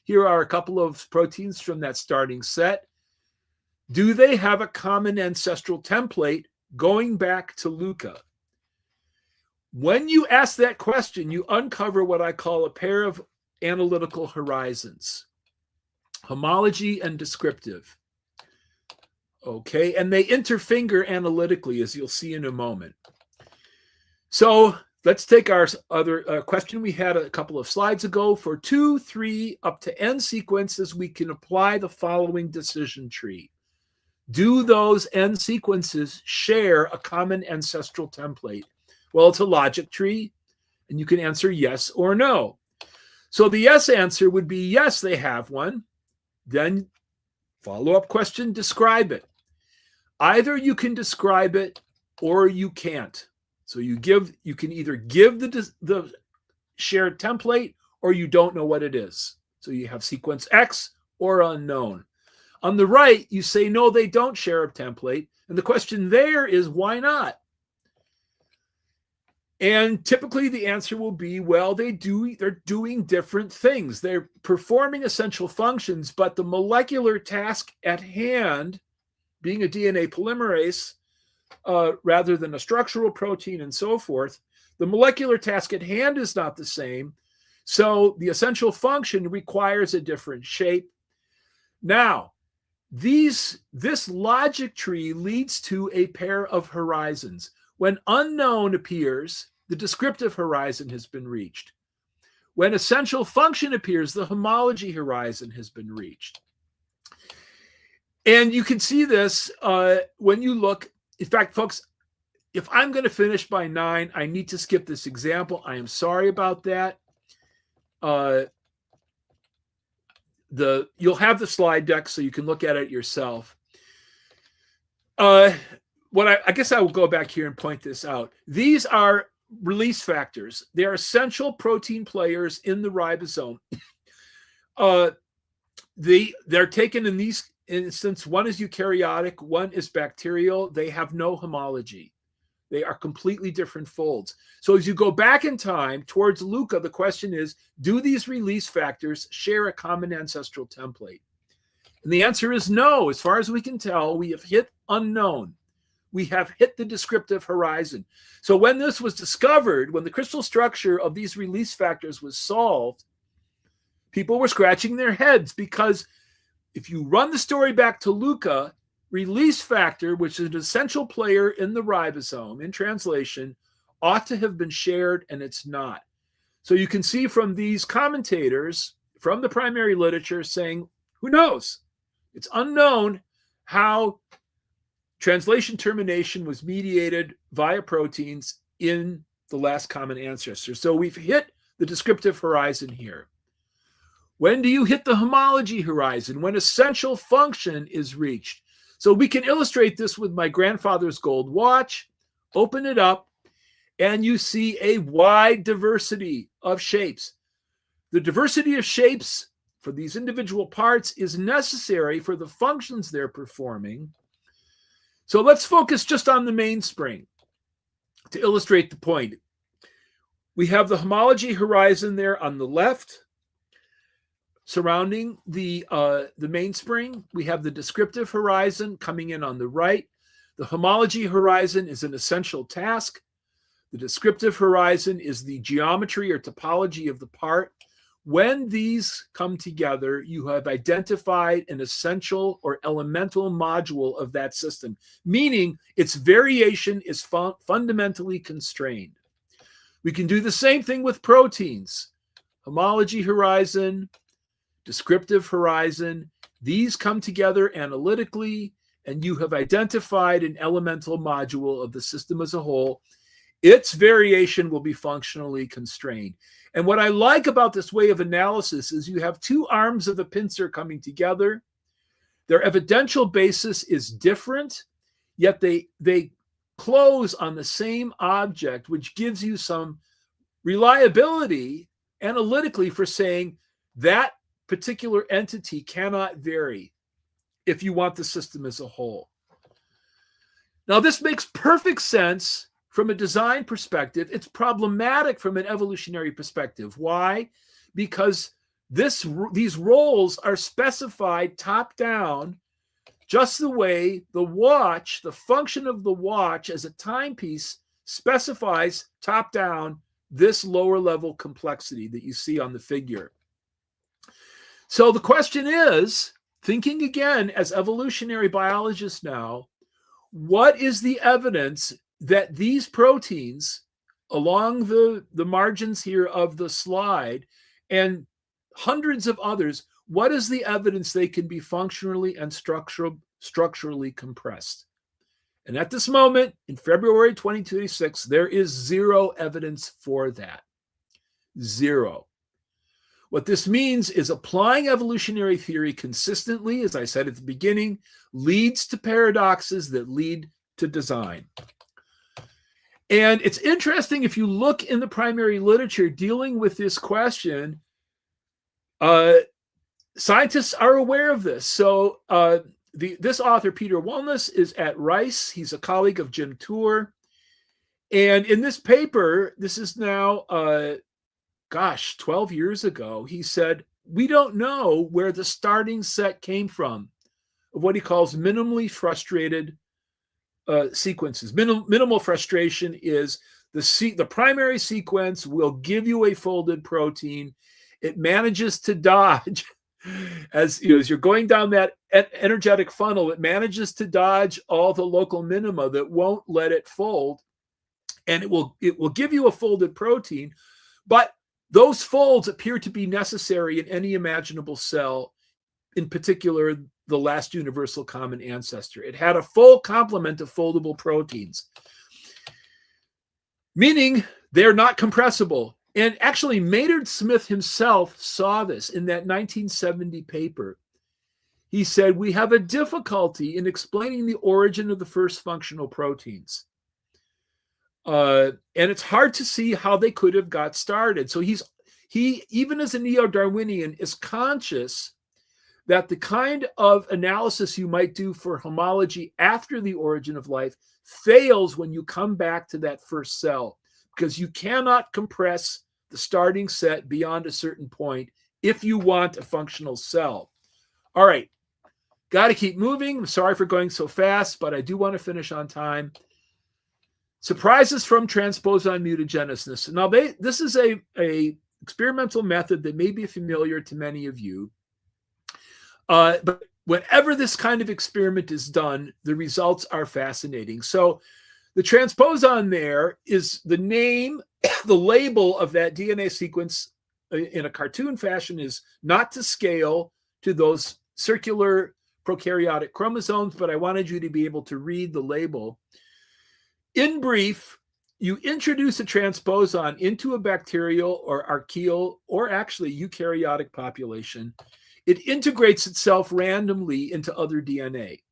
here are a couple of proteins from that starting set. Do they have a common ancestral template going back to Luca? When you ask that question, you uncover what I call a pair of analytical horizons, homology and descriptive. Okay, and they interfinger analytically, as you'll see in a moment. So let's take our other question we had a couple of slides ago. For 2, 3, up to n sequences, we can apply the following decision tree. Do those n sequences share a common ancestral template? Well, it's a logic tree, and you can answer yes or no. So the yes answer would be yes, they have one. Then follow-up question, describe it. Either you can describe it or you can't. So you can either give the shared template or you don't know what it is. So you have sequence X or unknown. On the right, you say, no, they don't share a template. And the question there is, why not? And typically the answer will be, well, they're doing different things. They're performing essential functions, but the molecular task at hand, being a DNA polymerase rather than a structural protein and so forth, the molecular task at hand is not the same. So the essential function requires a different shape. Now, this logic tree leads to a pair of horizons. When unknown appears, the descriptive horizon has been reached. When essential function appears, the homology horizon has been reached. And you can see this when you look. In fact, folks, if I'm going to finish by 9, I need to skip this example. I am sorry about that. You'll have the slide deck so you can look at it yourself. I guess I will go back here and point this out. These are release factors. They are essential protein players in the ribosome. They're taken in these instances. One is eukaryotic, one is bacterial. They have no homology. They are completely different folds. So as you go back in time towards Luca, the question is, do these release factors share a common ancestral template? And the answer is no. As far as we can tell, we have hit unknown. We have hit the descriptive horizon. So when this was discovered, when the crystal structure of these release factors was solved, people were scratching their heads, because if you run the story back to Luca, release factor, which is an essential player in the ribosome, in translation, ought to have been shared, and it's not. So you can see from these commentators from the primary literature saying, who knows? It's unknown how translation termination was mediated via proteins in the last common ancestor. So we've hit the descriptive horizon here. When do you hit the homology horizon? When essential function is reached. So we can illustrate this with my grandfather's gold watch. Open it up, and you see a wide diversity of shapes. The diversity of shapes for these individual parts is necessary for the functions they're performing. So let's focus just on the mainspring to illustrate the point. We have the homology horizon there on the left, surrounding the mainspring. We have the descriptive horizon coming in on the right. The homology horizon is an essential task. The descriptive horizon is the geometry or topology of the part. When these come together, you have identified an essential or elemental module of that system, meaning its variation is fundamentally constrained. We can do the same thing with proteins. Homology horizon, descriptive horizon, these come together analytically, and you have identified an elemental module of the system as a whole. Its variation will be functionally constrained. And what I like about this way of analysis is you have two arms of a pincer coming together. Their evidential basis is different, yet they close on the same object, which gives you some reliability analytically for saying that particular entity cannot vary if you want the system as a whole. Now, this makes perfect sense from a design perspective. It's problematic from an evolutionary perspective. Why? Because these roles are specified top-down, just the way the watch, the function of the watch as a timepiece, specifies top-down this lower-level complexity that you see on the figure. So the question is, thinking again as evolutionary biologists now, what is the evidence that these proteins along the margins here of the slide and hundreds of others, what is the evidence they can be functionally and structurally compressed? And at this moment, in February 2026, there is zero evidence for that. Zero. What this means is applying evolutionary theory consistently, as I said at the beginning, leads to paradoxes that lead to design. And it's interesting, if you look in the primary literature dealing with this question, scientists are aware of this. So this author, Peter Wellness, is at Rice. He's a colleague of Jim Tour. And in this paper, this is now 12 years ago, he said, we don't know where the starting set came from of what he calls minimally frustrated sequences. Minimal frustration is the primary sequence will give you a folded protein. It manages to dodge, as you're going down that energetic funnel, it manages to dodge all the local minima that won't let it fold, and it will give you a folded protein. But Those folds appear to be necessary in any imaginable cell, in particular, the last universal common ancestor. It had a full complement of foldable proteins, meaning they're not compressible. And actually, Maynard Smith himself saw this in that 1970 paper. He said, we have a difficulty in explaining the origin of the first functional proteins. And it's hard to see how they could have got started. So he, even as a neo-Darwinian, is conscious that the kind of analysis you might do for homology after the origin of life fails when you come back to that first cell, because you cannot compress the starting set beyond a certain point if you want a functional cell. All right, got to keep moving. I'm sorry for going so fast, but I do want to finish on time. Surprises from transposon mutagenesis. Now, this is a experimental method that may be familiar to many of you. But whenever this kind of experiment is done, the results are fascinating. So the transposon there is the name, the label of that DNA sequence in a cartoon fashion is not to scale to those circular prokaryotic chromosomes, but I wanted you to be able to read the label. In brief, you introduce a transposon into a bacterial or archaeal or actually eukaryotic population. It integrates itself randomly into other DNA.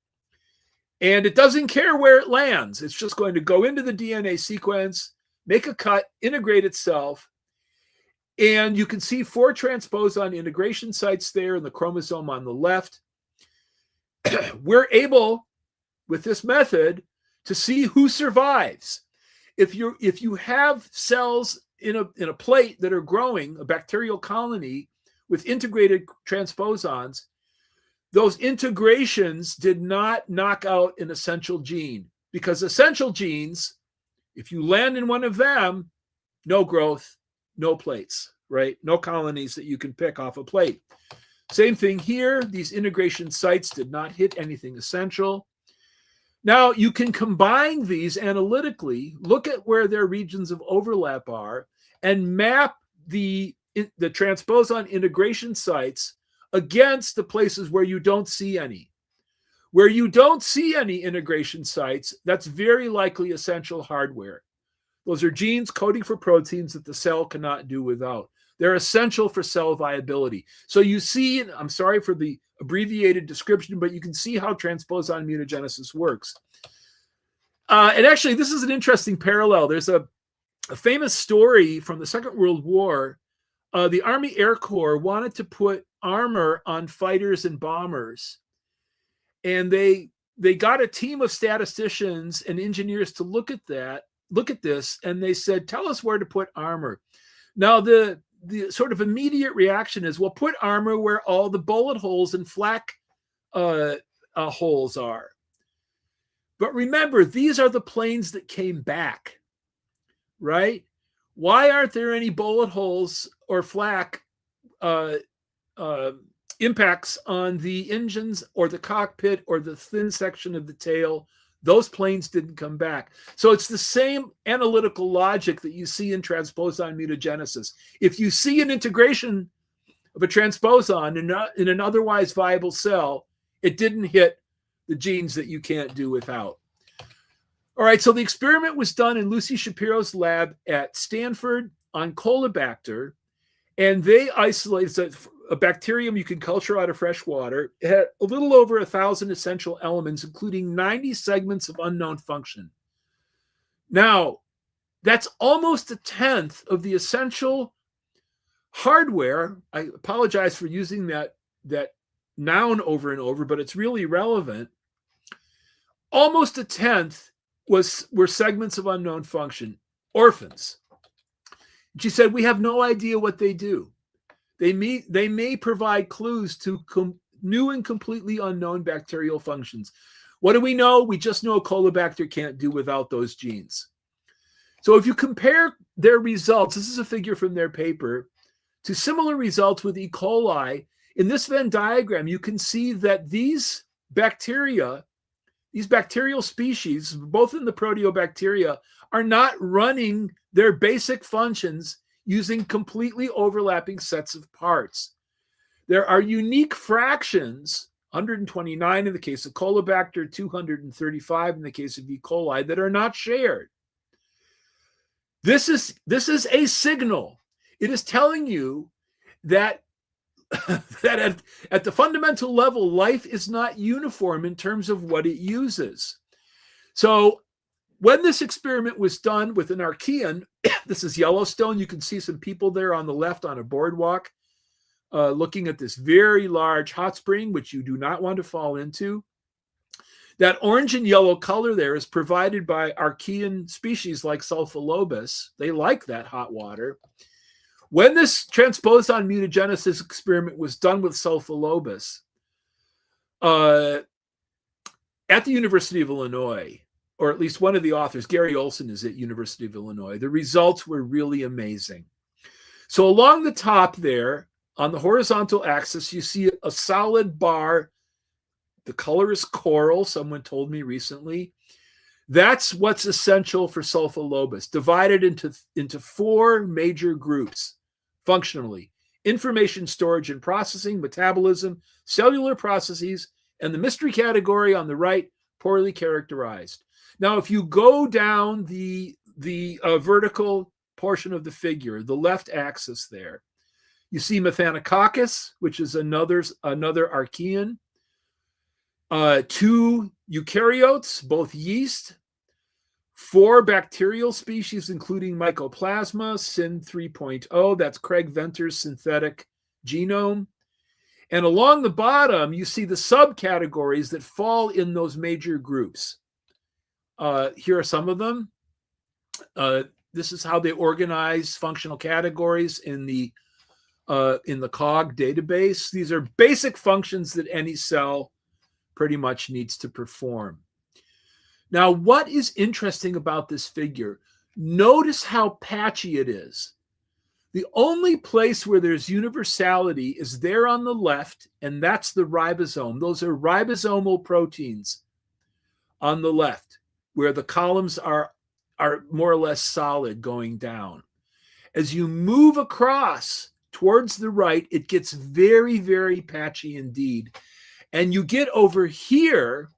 And it doesn't care where it lands. It's just going to go into the DNA sequence, make a cut, integrate itself. And you can see 4 transposon integration sites there in the chromosome on the left. We're able, with this method, to see who survives. If you have cells in a plate that are growing, a bacterial colony with integrated transposons, those integrations did not knock out an essential gene, because essential genes, if you land in one of them, no growth, no plates, right? No colonies that you can pick off a plate. Same thing here. These integration sites did not hit anything essential. Now, you can combine these analytically, look at where their regions of overlap are, and map the transposon integration sites against the places where you don't see any. Where you don't see any integration sites, that's very likely essential hardware. Those are genes coding for proteins that the cell cannot do without. They're essential for cell viability. So you see, I'm sorry for the abbreviated description, but you can see how transposon mutagenesis works. And actually, this is an interesting parallel. There's a famous story from the Second World War. The Army Air Corps wanted to put armor on fighters and bombers. And they got a team of statisticians and engineers to look at this, and they said, tell us where to put armor. Now, the sort of immediate reaction is, well, put armor where all the bullet holes and flak holes are. But remember, these are the planes that came back, right? Why aren't there any bullet holes or flak impacts on the engines or the cockpit or the thin section of the tail? Those planes didn't come back. So it's the same analytical logic that you see in transposon mutagenesis. If you see an integration of a transposon in an otherwise viable cell, it didn't hit the genes that you can't do without. All right, so the experiment was done in Lucy Shapiro's lab at Stanford on Colobacter, and they isolated a bacterium you can culture out of fresh water. It had a little over 1,000 essential elements, including 90 segments of unknown function. Now, that's almost 1/10 of the essential hardware. I apologize for using that noun over and over, but it's really relevant. Almost 1/10 were segments of unknown function, orphans. She said, we have no idea what they do. They may provide clues to new and completely unknown bacterial functions. What do we know? We just know Colobacter can't do without those genes. So if you compare their results, this is a figure from their paper, to similar results with E. coli, in this Venn diagram, you can see that these bacterial species, both in the proteobacteria, are not running their basic functions using completely overlapping sets of parts. There are unique fractions, 129 in the case of Colobacter, 235 in the case of E. coli, that are not shared. This is a signal. It is telling you that, that at the fundamental level, life is not uniform in terms of what it uses. So when this experiment was done with an Archean, this is Yellowstone. You can see some people there on the left on a boardwalk looking at this very large hot spring, which you do not want to fall into. That orange and yellow color there is provided by Archean species like Sulfolobus. They like that hot water. When this Transposon mutagenesis experiment was done with Sulfolobus at the University of Illinois, or at least one of the authors, Gary Olson, is at University of Illinois, the results were really amazing. So along the top there, on the horizontal axis, you see a solid bar. The color is coral, someone told me recently. That's what's essential for Sulfolobus, divided into four major groups functionally: information storage and processing, metabolism, cellular processes, and the mystery category on the right, poorly characterized. Now, if you go down the vertical portion of the figure, the left axis there, you see Methanococcus, which is another Archean, 2 eukaryotes, both yeast, 4 bacterial species, including Mycoplasma, Syn 3.0, that's Craig Venter's synthetic genome. And along the bottom, you see the subcategories that fall in those major groups. Here are some of them. This is how they organize functional categories in the COG database. These are basic functions that any cell pretty much needs to perform. Now, what is interesting about this figure? Notice how patchy it is. The only place where there's universality is there on the left, and that's the ribosome. Those are ribosomal proteins on the left, where the columns are more or less solid going down. As you move across towards the right, it gets very, very patchy indeed. And you get over here,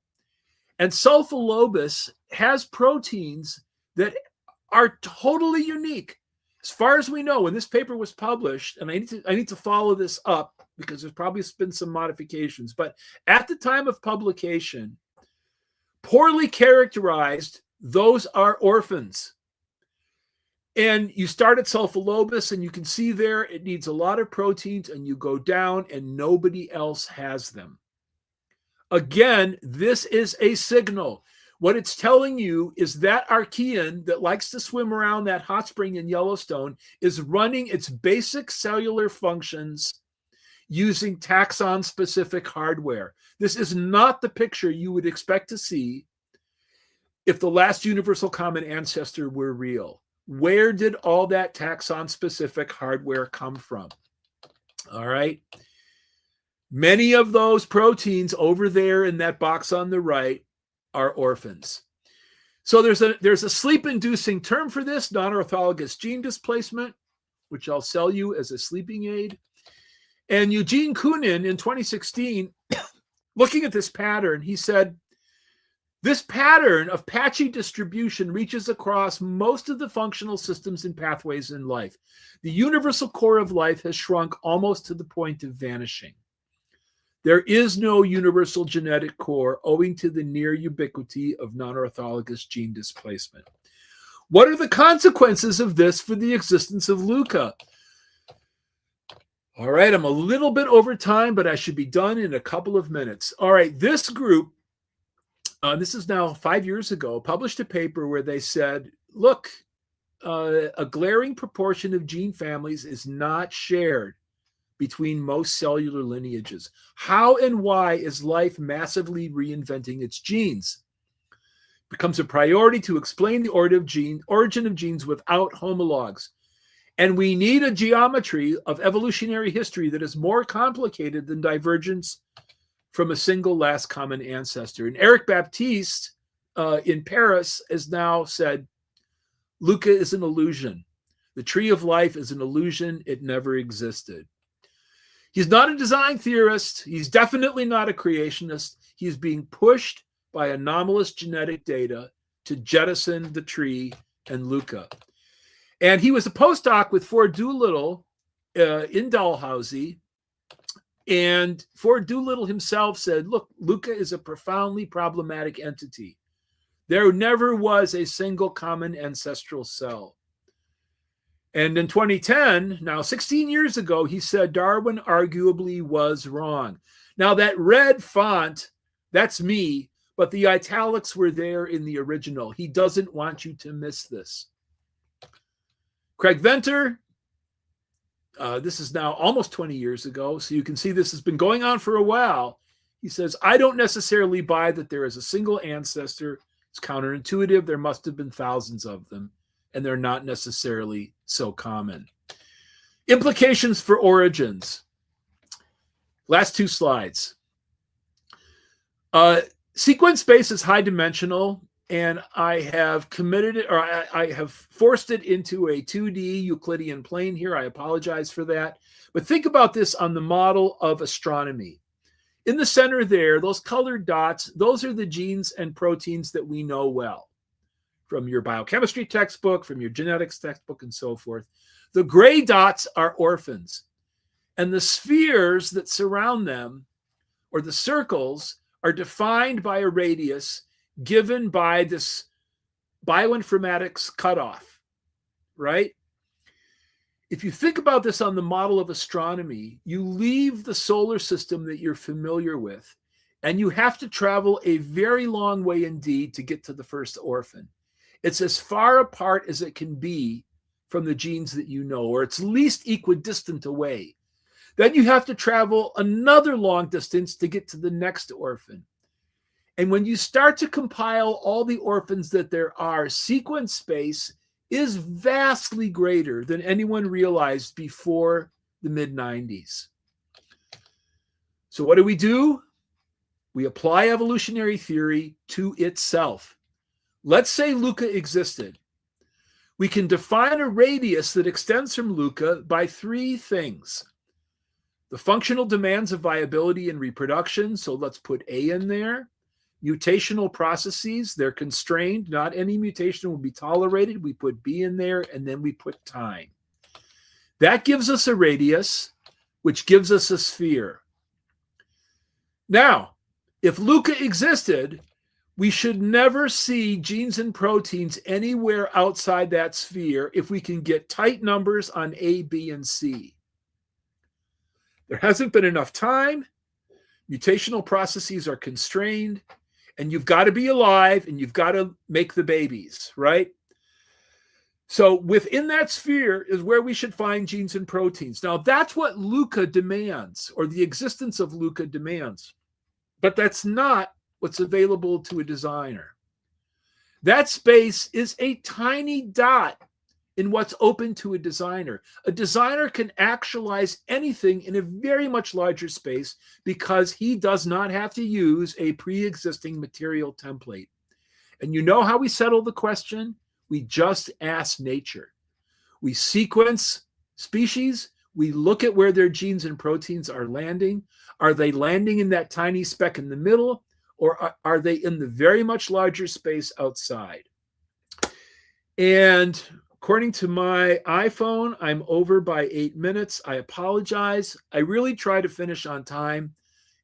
and Sulfolobus has proteins that are totally unique. As far as we know, when this paper was published, and I need to follow this up because there's probably been some modifications, but at the time of publication, poorly characterized, those are orphans. And you start at Sulfolobus, and you can see there it needs a lot of proteins, and you go down, and nobody else has them. Again, this is a signal. What it's telling you is that Archean that likes to swim around that hot spring in Yellowstone is running its basic cellular functions using taxon-specific hardware. This is not the picture you would expect to see if the last universal common ancestor were real. Where did all that taxon-specific hardware come from? All right. Many of those proteins over there in that box on the right are orphans. So there's a sleep-inducing term for this, non-orthologous gene displacement, which I'll sell you as a sleeping aid. And Eugene Koonin in 2016, looking at this pattern, he said, this pattern of patchy distribution reaches across most of the functional systems and pathways in life. The universal core of life has shrunk almost to the point of vanishing. There is no universal genetic core owing to the near ubiquity of non-orthologous gene displacement. What are the consequences of this for the existence of LUCA? All right, I'm a little bit over time, but I should be done in a couple of minutes. All right, this group, this is now 5 years ago, published a paper where they said, look, a glaring proportion of gene families is not shared between most cellular lineages. How and why is life massively reinventing its genes? It becomes a priority to explain the origin of genes without homologs. And we need a geometry of evolutionary history that is more complicated than divergence from a single last common ancestor. And Eric Baptiste in Paris has now said, LUCA is an illusion. The tree of life is an illusion. It never existed. He's not a design theorist. He's definitely not a creationist. He's being pushed by anomalous genetic data to jettison the tree and Luca. And he was a postdoc with Ford Doolittle in Dalhousie. And Ford Doolittle himself said, look, Luca is a profoundly problematic entity. There never was a single common ancestral cell. And in 2010, now 16 years ago, he said Darwin arguably was wrong. Now that red font, that's me, but the italics were there in the original. He doesn't want you to miss this. Craig Venter, this is now almost 20 years ago, so you can see this has been going on for a while. He says, I don't necessarily buy that there is a single ancestor. It's counterintuitive. There must have been thousands of them, and they're not necessarily so common. Implications for origins. Last two slides. Sequence space is high dimensional, and I have committed it, or I have forced it into a 2D Euclidean plane here. I apologize for that. But think about this on the model of astronomy. In the center there, those colored dots, those are the genes and proteins that we know well from your biochemistry textbook, from your genetics textbook, and so forth. The gray dots are orphans. And the spheres that surround them, or the circles, are defined by a radius given by this bioinformatics cutoff, right? If you think about this on the model of astronomy, you leave the solar system that you're familiar with, and you have to travel a very long way indeed to get to the first orphan. It's as far apart as it can be from the genes that you know, or it's least equidistant away. Then you have to travel another long distance to get to the next orphan. And when you start to compile all the orphans that there are, sequence space is vastly greater than anyone realized before the mid-90s. So what do? We apply evolutionary theory to itself. Let's say Luca existed. We can define a radius that extends from Luca by three things. The functional demands of viability and reproduction, so let's put A in there. Mutational processes, they're constrained. Not any mutation will be tolerated. We put B in there, and then we put time. That gives us a radius, which gives us a sphere. Now, if Luca existed, we should never see genes and proteins anywhere outside that sphere if we can get tight numbers on A, B, and C. There hasn't been enough time. Mutational processes are constrained, and you've got to be alive, and you've got to make the babies, right? So within that sphere is where we should find genes and proteins. Now, that's what Luca demands, or the existence of Luca demands. But that's not what's available to a designer. That space is a tiny dot in what's open to a designer. A designer can actualize anything in a very much larger space because he does not have to use a pre-existing material template. And you know how we settle the question? We just ask nature. We sequence species. We look at where their genes and proteins are landing. Are they landing in that tiny speck in the middle, or are they in the very much larger space outside? And according to my iPhone, I'm over by 8 minutes. I apologize. I really try to finish on time,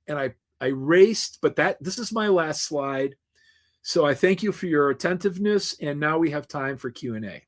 and I raced, but this is my last slide. So I thank you for your attentiveness, and now we have time for Q&A.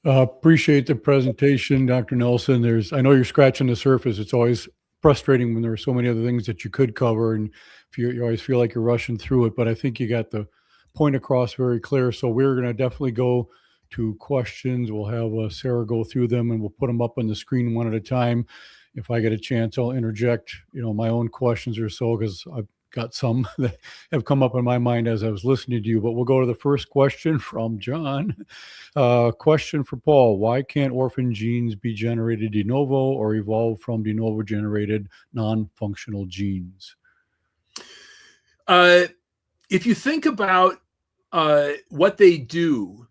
Appreciate the presentation, Dr. Nelson. I know you're scratching the surface. It's always frustrating when there are so many other things that you could cover, and you always feel like you're rushing through it, but I think you got the point across very clear. So we're going to definitely go to questions. We'll have Sarah go through them, and we'll put them up on the screen one at a time. If I get a chance, I'll interject, my own questions or so, because I've got some that have come up in my mind as I was listening to you. But we'll go to the first question from John. Question for Paul: why can't orphan genes be generated de novo or evolve from de novo generated non-functional genes? If you think about what they do,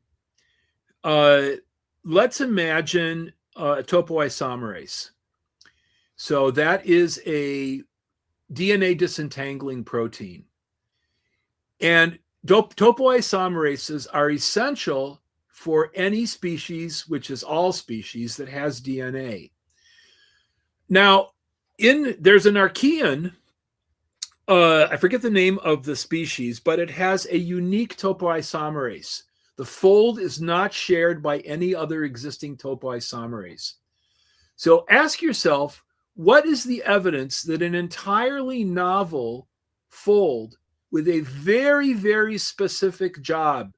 let's imagine a topoisomerase. So that is a DNA disentangling protein. And topoisomerases are essential for any species, which is all species, that has DNA. Now, there's an archaean, I forget the name of the species, but it has a unique topoisomerase. The fold is not shared by any other existing topoisomerase. So ask yourself, what is the evidence that an entirely novel fold with a very, very specific job,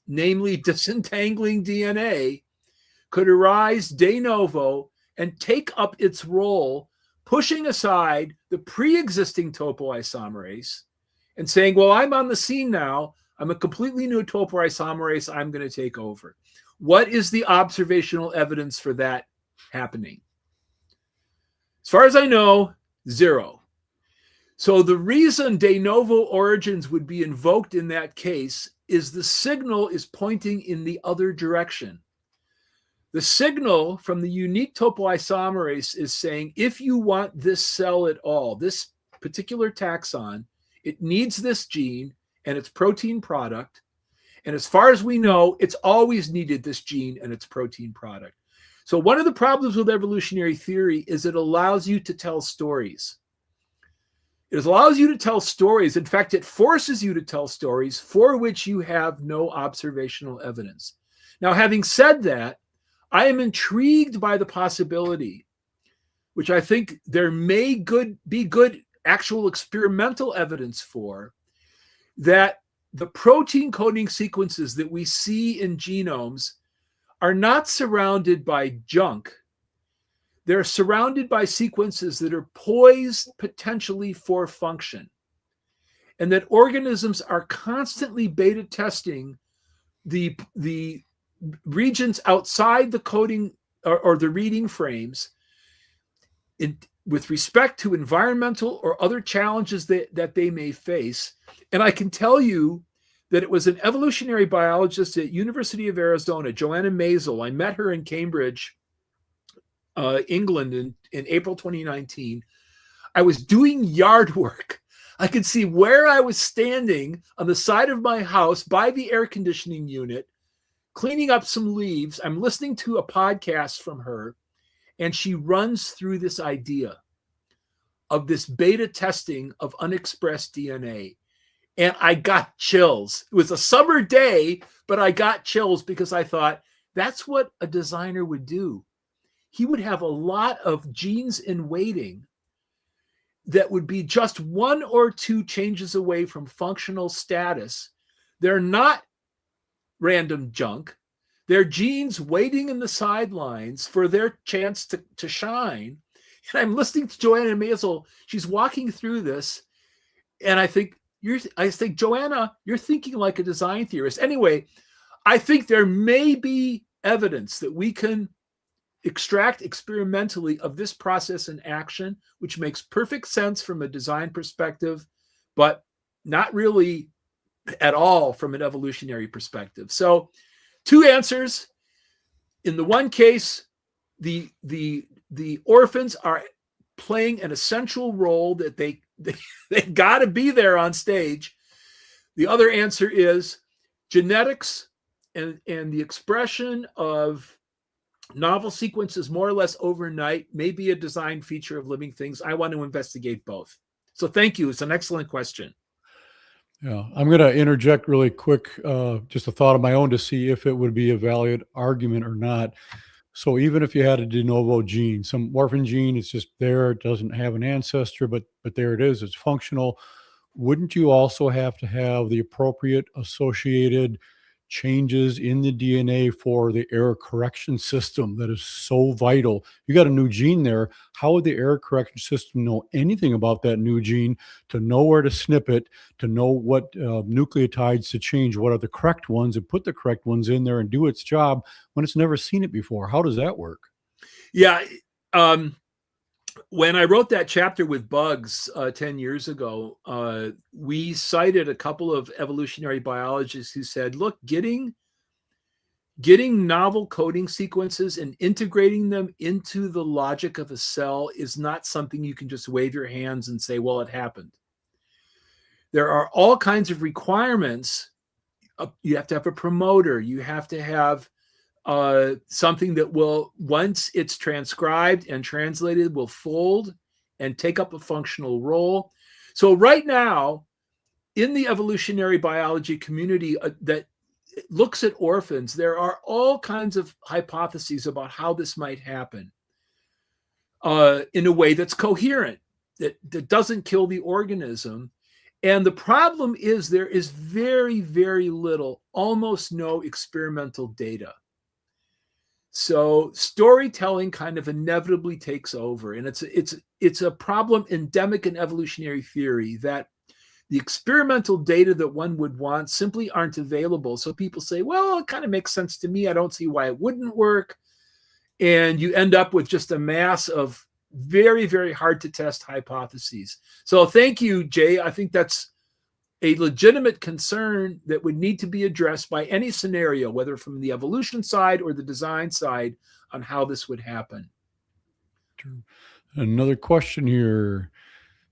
namely disentangling DNA, could arise de novo and take up its role, pushing aside the pre-existing topoisomerase and saying, well, I'm on the scene now. I'm a completely new topoisomerase. I'm going to take over. What is the observational evidence for that happening? As far as I know, zero. So the reason de novo origins would be invoked in that case is the signal is pointing in the other direction. The signal from the unique topoisomerase is saying, if you want this cell at all, this particular taxon, it needs this gene and its protein product. And as far as we know, it's always needed this gene and its protein product. So one of the problems with evolutionary theory is it allows you to tell stories. It allows you to tell stories. In fact, it forces you to tell stories for which you have no observational evidence. Now, having said that, I am intrigued by the possibility, which I think there may be good actual experimental evidence for, that the protein coding sequences that we see in genomes are not surrounded by junk. They're surrounded by sequences that are poised potentially for function, and that organisms are constantly beta testing the regions outside the coding or the reading frames with respect to environmental or other challenges that they may face. And I can tell you that it was an evolutionary biologist at University of Arizona, Joanna Maisel. I met her in Cambridge, England in April 2019. I was doing yard work. I could see where I was standing on the side of my house by the air conditioning unit, cleaning up some leaves. I'm listening to a podcast from her, and she runs through this idea of this beta testing of unexpressed DNA. And I got chills. It was a summer day, but I got chills because I thought, that's what a designer would do. He would have a lot of genes in waiting that would be just one or two changes away from functional status. They're not random junk. They're genes waiting in the sidelines for their chance to shine. And I'm listening to Joanna Maisel. She's walking through this, and I think, Joanna, you're thinking like a design theorist. Anyway, I think there may be evidence that we can extract experimentally of this process in action, which makes perfect sense from a design perspective, but not really at all from an evolutionary perspective. So, two answers. In the one case, the orphans are playing an essential role that they got to be there on stage. The other answer is genetics and the expression of novel sequences more or less overnight may be a design feature of living things. I want to investigate both. So thank you. It's an excellent question. Yeah, I'm going to interject really quick, just a thought of my own to see if it would be a valid argument or not. So even if you had a de novo gene, some orphan gene, it's just there, it doesn't have an ancestor, but there it is, it's functional. Wouldn't you also have to have the appropriate associated changes in the DNA for the error correction system that is so vital? You got a new gene there. How would the error correction system know anything about that new gene, to know where to snip it, to know what nucleotides to change, what are the correct ones, and put the correct ones in there and do its job when it's never seen it before? How does that work? Yeah. When I wrote that chapter with bugs 10 years ago, we cited a couple of evolutionary biologists who said, look, getting getting novel coding sequences and integrating them into the logic of a cell is not something you can just wave your hands and say, well, it happened. There are all kinds of requirements. You have to have a promoter. You have to have something that will, once it's transcribed and translated, will fold and take up a functional role. So right now, in the evolutionary biology community that looks at orphans, there are all kinds of hypotheses about how this might happen in a way that's coherent, that doesn't kill the organism. And the problem is there is very, very little, almost no experimental data. So storytelling kind of inevitably takes over. And it's a problem endemic in evolutionary theory that the experimental data that one would want simply aren't available. So people say, well, it kind of makes sense to me. I don't see why it wouldn't work. And you end up with just a mass of very, very hard to test hypotheses. So thank you, Jay. I think that's a legitimate concern that would need to be addressed by any scenario, whether from the evolution side or the design side, on how this would happen. Another question here.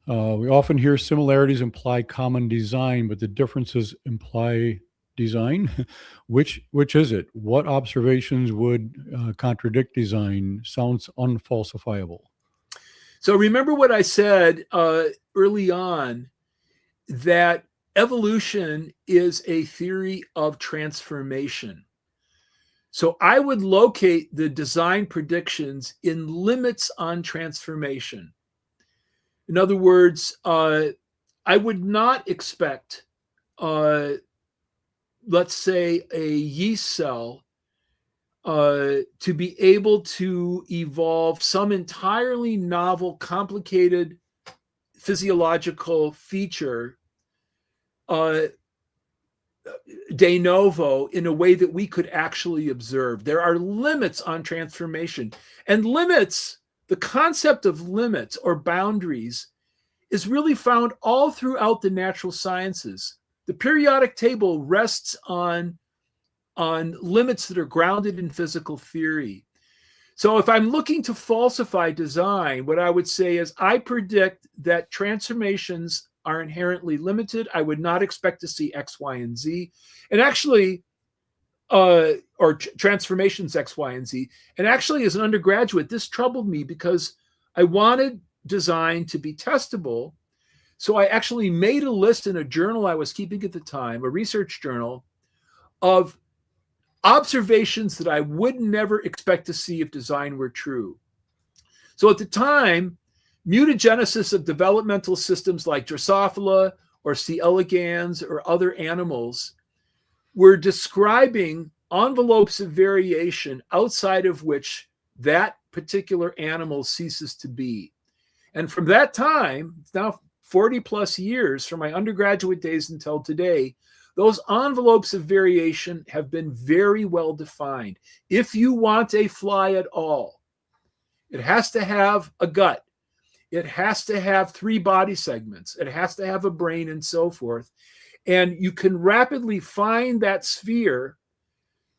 We often hear similarities imply common design, but the differences imply design. Which is it? What observations would contradict design? Sounds unfalsifiable. So remember what I said early on, that evolution is a theory of transformation. So I would locate the design predictions in limits on transformation. In other words, I would not expect, let's say, a yeast cell to be able to evolve some entirely novel, complicated physiological feature de novo in a way that we could actually observe. There are limits on transformation, and limits, the concept of limits or boundaries, is really found all throughout the natural sciences. The periodic table rests on limits that are grounded in physical theory. So if I'm looking to falsify design, what I would say is I predict that transformations are inherently limited. I would not expect to see X, Y, and Z. And actually, transformations X, Y, and Z. And actually, as an undergraduate, this troubled me because I wanted design to be testable. So I actually made a list in a journal I was keeping at the time, a research journal, of observations that I would never expect to see if design were true. So at the time, mutagenesis of developmental systems like Drosophila or C. elegans or other animals were describing envelopes of variation outside of which that particular animal ceases to be. And from that time, it's now 40 plus years from my undergraduate days until today, those envelopes of variation have been very well defined. If you want a fly at all, it has to have a gut. It has to have 3 body segments. It has to have a brain and so forth. And you can rapidly find that sphere,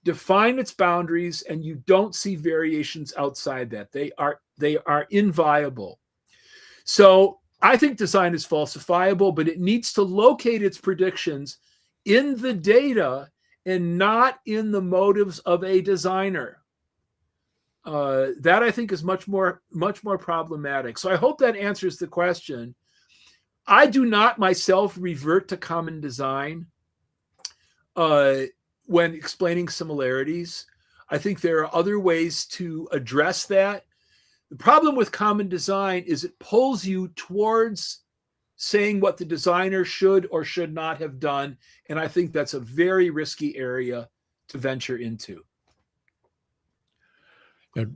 define its boundaries, and you don't see variations outside that. They are inviolable. So I think design is falsifiable, but it needs to locate its predictions in the data and not in the motives of a designer. That I think is much more problematic. So I hope that answers the question. I do not myself revert to common design when explaining similarities. I think there are other ways to address that. The problem with common design is it pulls you towards saying what the designer should or should not have done. And I think that's a very risky area to venture into. Yeah,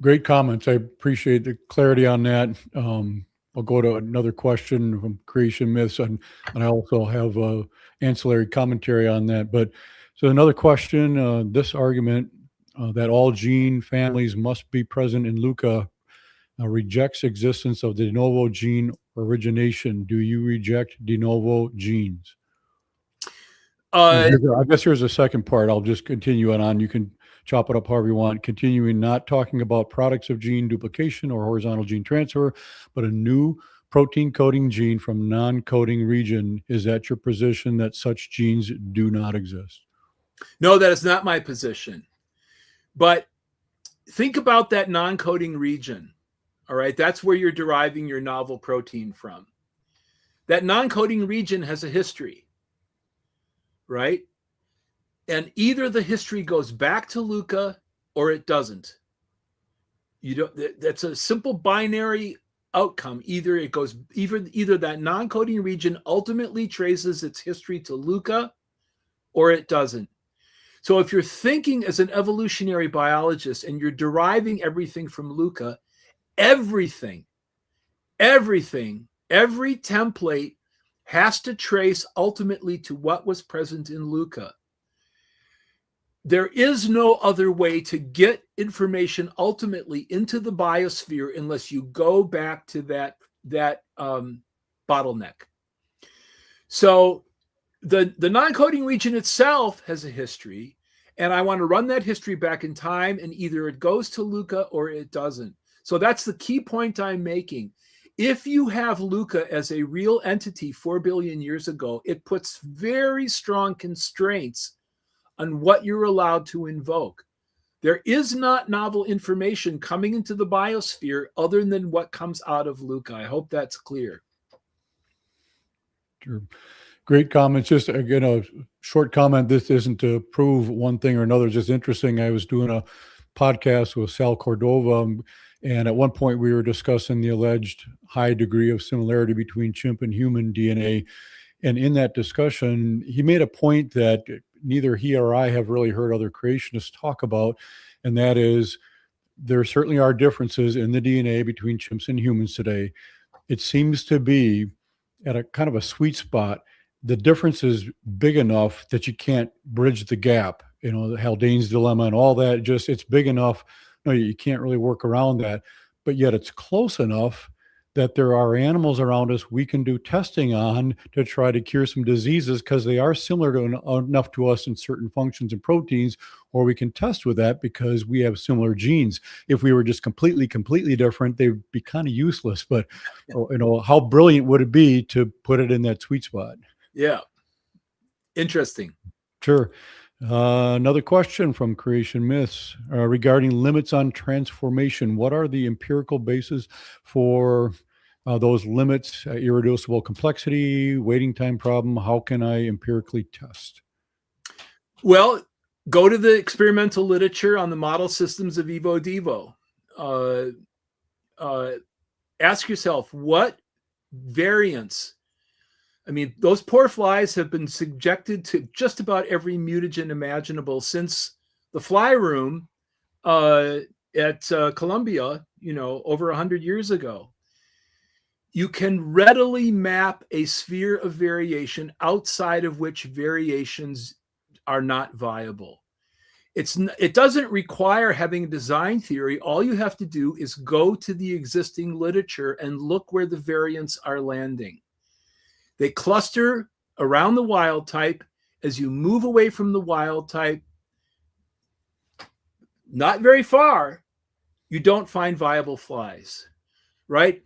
great comments. I appreciate the clarity on that. I'll go to another question from Creation Myths, and I also have ancillary commentary on that. But so another question, this argument that all gene families must be present in Luca rejects existence of de novo gene origination. Do you reject de novo genes? Uh, I guess here's the second part. I'll just continue on. You can chop it up however you want. Continuing, not talking about products of gene duplication or horizontal gene transfer, but a new protein coding gene from non-coding region. Is that your position that such genes do not exist? no, that is not my position. But think about that non-coding region. All right, that's where you're deriving your novel protein from. That non-coding region has a history, right? And either the history goes back to Luca or it doesn't. You don't. That's a simple binary outcome. Either it goes, either that non-coding region ultimately traces its history to Luca or it doesn't. So if you're thinking as an evolutionary biologist and you're deriving everything from Luca, every template has to trace ultimately to what was present in Luca. There is no other way to get information ultimately into the biosphere unless you go back to that bottleneck. So the non-coding region itself has a history, and I want to run that history back in time, and either it goes to Luca or it doesn't. So that's the key point I'm making. If you have Luca as a real entity 4 billion years ago, it puts very strong constraints on what you're allowed to invoke. There is not novel information coming into the biosphere other than what comes out of Luca. I hope that's clear. Sure. Great comments. Just again, a short comment. This isn't to prove one thing or another. It's just interesting. I was doing a podcast with Sal Cordova, and at one point we were discussing the alleged high degree of similarity between chimp and human DNA. And in that discussion, he made a point that neither he or I have really heard other creationists talk about, and that is there certainly are differences in the DNA between chimps and humans today. It seems to be at a kind of a sweet spot. The difference is big enough that you can't bridge the gap. You know, the Haldane's dilemma and all that, just it's big enough. No, you can't really work around that, but yet it's close enough that there are animals around us we can do testing on to try to cure some diseases because they are similar to enough to us in certain functions and proteins, or we can test with that because we have similar genes. If we were just completely different, they'd be kind of useless. But you know, how brilliant would it be to put it in that sweet spot? Yeah. Interesting. Sure. Another question from Creation Myths regarding limits on transformation. What are the empirical bases for those limits? Irreducible complexity, waiting time problem. How can I empirically test? Well, go to the experimental literature on the model systems of Evo-Devo. Ask yourself, what variants? I mean, those poor flies have been subjected to just about every mutagen imaginable since the fly room at Columbia, you know, over 100 years ago. You can readily map a sphere of variation outside of which variations are not viable. It doesn't require having a design theory. All you have to do is go to the existing literature and look where the variants are landing. They cluster around the wild type. As you move away from the wild type, not very far, you don't find viable flies, right?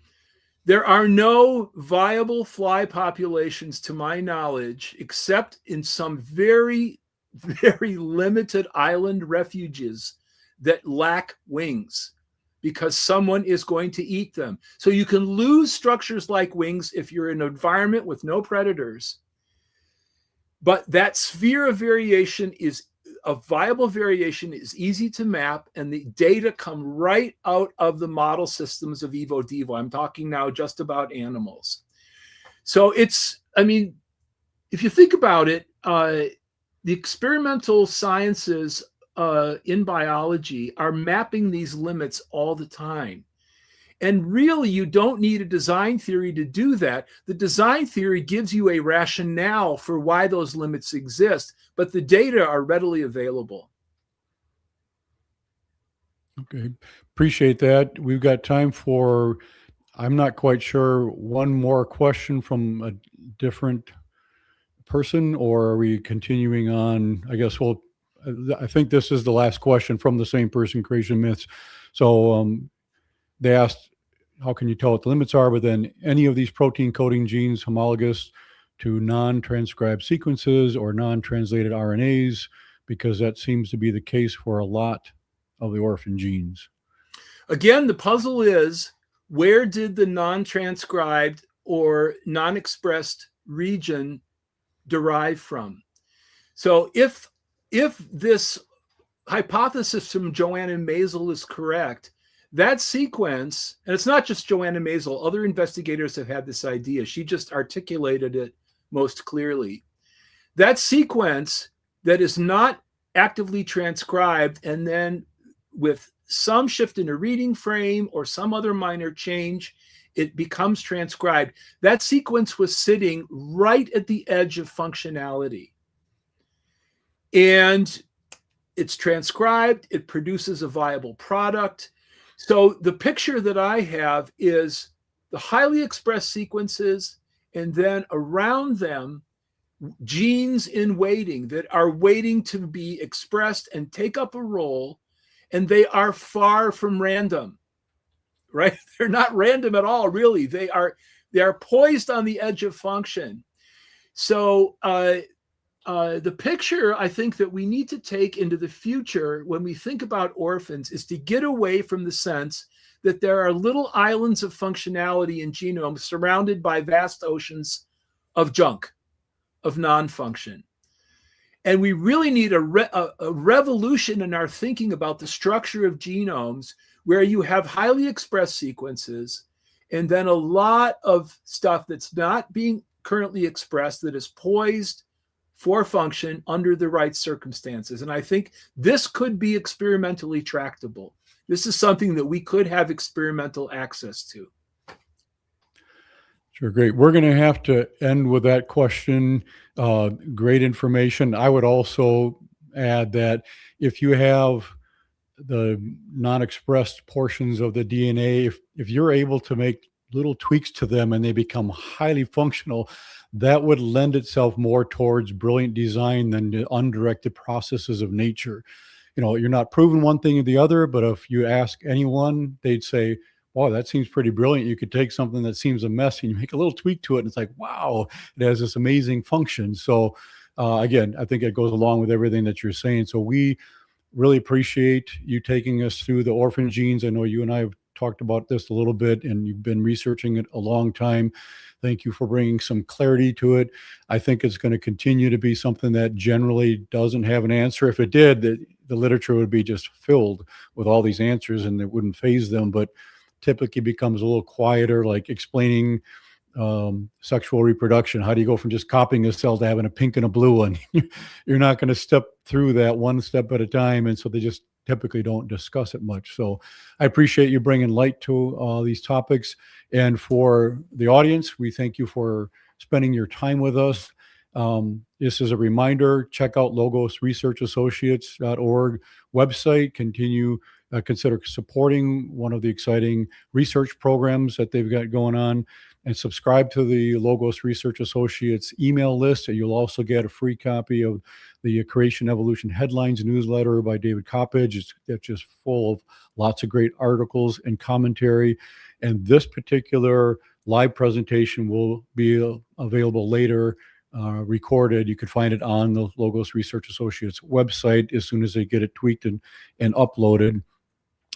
There are no viable fly populations, to my knowledge, except in some very, very limited island refuges that lack wings because someone is going to eat them. So you can lose structures like wings if you're in an environment with no predators. But that sphere of variation is a viable variation, is easy to map, and the data come right out of the model systems of Evo-Devo. I'm talking now just about animals. So it's, I mean, if you think about it, the experimental sciences in biology are mapping these limits all the time. And really, you don't need a design theory to do that. The design theory gives you a rationale for why those limits exist, but the data are readily available. Okay. Appreciate that. We've got time for, I'm not quite sure, one more question from a different person, or are we continuing on? I guess I think this is the last question from the same person, Creation Myths. So they asked, how can you tell what the limits are? But then any of these protein coding genes homologous to non-transcribed sequences or non-translated RNAs, because that seems to be the case for a lot of the orphan genes. Again, the puzzle is, where did the non-transcribed or non-expressed region derive from? So if this hypothesis from Joanna Maisel is correct, that sequence, and it's not just Joanna Maisel, other investigators have had this idea. She just articulated it most clearly. That sequence that is not actively transcribed, and then with some shift in a reading frame or some other minor change, it becomes transcribed. That sequence was sitting right at the edge of functionality. And it's transcribed, it produces a viable product. So the picture that I have is the highly expressed sequences, and then around them, genes in waiting that are waiting to be expressed and take up a role, and they are far from random, right? They're not random at all, really. They are poised on the edge of function. So the picture I think that we need to take into the future when we think about orphans is to get away from the sense that there are little islands of functionality in genomes surrounded by vast oceans of junk, of non-function. And we really need a revolution in our thinking about the structure of genomes, where you have highly expressed sequences and then a lot of stuff that's not being currently expressed that is poised for function under the right circumstances. And I think this could be experimentally tractable. This is something that we could have experimental access to. Sure, great. We're going to have to end with that question. Great information. I would also add that if you have the non-expressed portions of the DNA, if you're able to make little tweaks to them and they become highly functional, that would lend itself more towards brilliant design than the undirected processes of nature. You're not proving one thing or the other, but if you ask anyone, they'd say, wow, that seems pretty brilliant. You could take something that seems a mess and you make a little tweak to it, and it's like, wow, it has this amazing function. So again, I think it goes along with everything that you're saying. So we really appreciate you taking us through the orphan genes. I know you and I have talked about this a little bit, and you've been researching it a long time. Thank you for bringing some clarity to it. I think it's going to continue to be something that generally doesn't have an answer. If it did, the literature would be just filled with all these answers and it wouldn't faze them, but typically becomes a little quieter, like explaining sexual reproduction. How do you go from just copying a cell to having a pink and a blue one? You're not going to step through that one step at a time. And so they just typically don't discuss it much. So I appreciate you bringing light to these topics. And for the audience, we thank you for spending your time with us. This is a reminder, check out logosresearchassociates.org website. Consider supporting one of the exciting research programs that they've got going on, and subscribe to the Logos Research Associates email list. And you'll also get a free copy of the Creation Evolution Headlines newsletter by David Coppage. It's just full of lots of great articles and commentary. And this particular live presentation will be available later, recorded. You can find it on the Logos Research Associates website as soon as they get it tweaked and uploaded.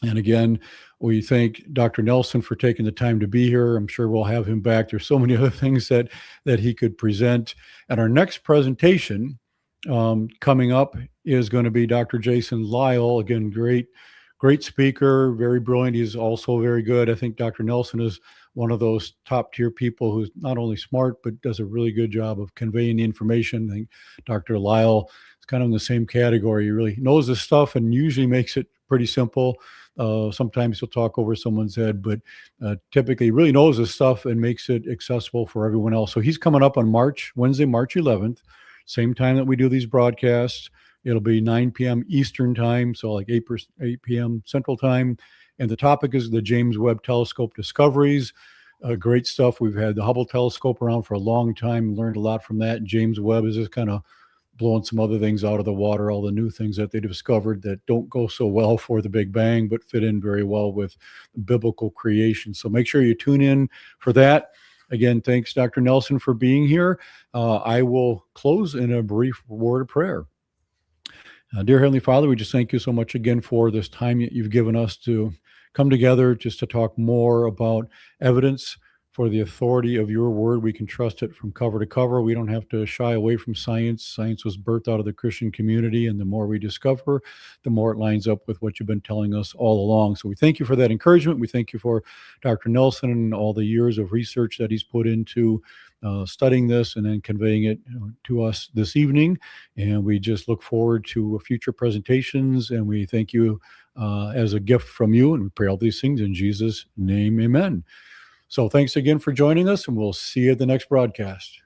And again, we thank Dr. Nelson for taking the time to be here. I'm sure we'll have him back. There's so many other things that he could present. And our next presentation coming up is going to be Dr. Jason Lyle. Again, great speaker, very brilliant. He's also very good. I think Dr. Nelson is one of those top tier people who's not only smart, but does a really good job of conveying the information. I think Dr. Lyle is kind of in the same category. He really knows this stuff and usually makes it pretty simple. Sometimes he'll talk over someone's head, but typically he really knows this stuff and makes it accessible for everyone else. So he's coming up on Wednesday, March 11th, same time that we do these broadcasts. It'll be 9 p.m. Eastern time, so like 8 p.m. Central time. And the topic is the James Webb Telescope discoveries. great stuff. We've had the Hubble telescope around for a long time, learned a lot from that. James Webb is just kind of blowing some other things out of the water, all the new things that they discovered that don't go so well for the Big Bang, but fit in very well with biblical creation. So make sure you tune in for that. Again, thanks, Dr. Nelson, for being here. I will close in a brief word of prayer. Dear Heavenly Father, we just thank you so much again for this time you've given us to come together just to talk more about evidence for the authority of your word. We can trust it from cover to cover. We don't have to shy away from science. Science was birthed out of the Christian community, and the more we discover, the more it lines up with what you've been telling us all along. So we thank you for that encouragement. We thank you for Dr. Nelson and all the years of research that he's put into studying this and then conveying it to us this evening. And we just look forward to future presentations, and we thank you as a gift from you, and we pray all these things in Jesus' name, amen. So thanks again for joining us, and we'll see you at the next broadcast.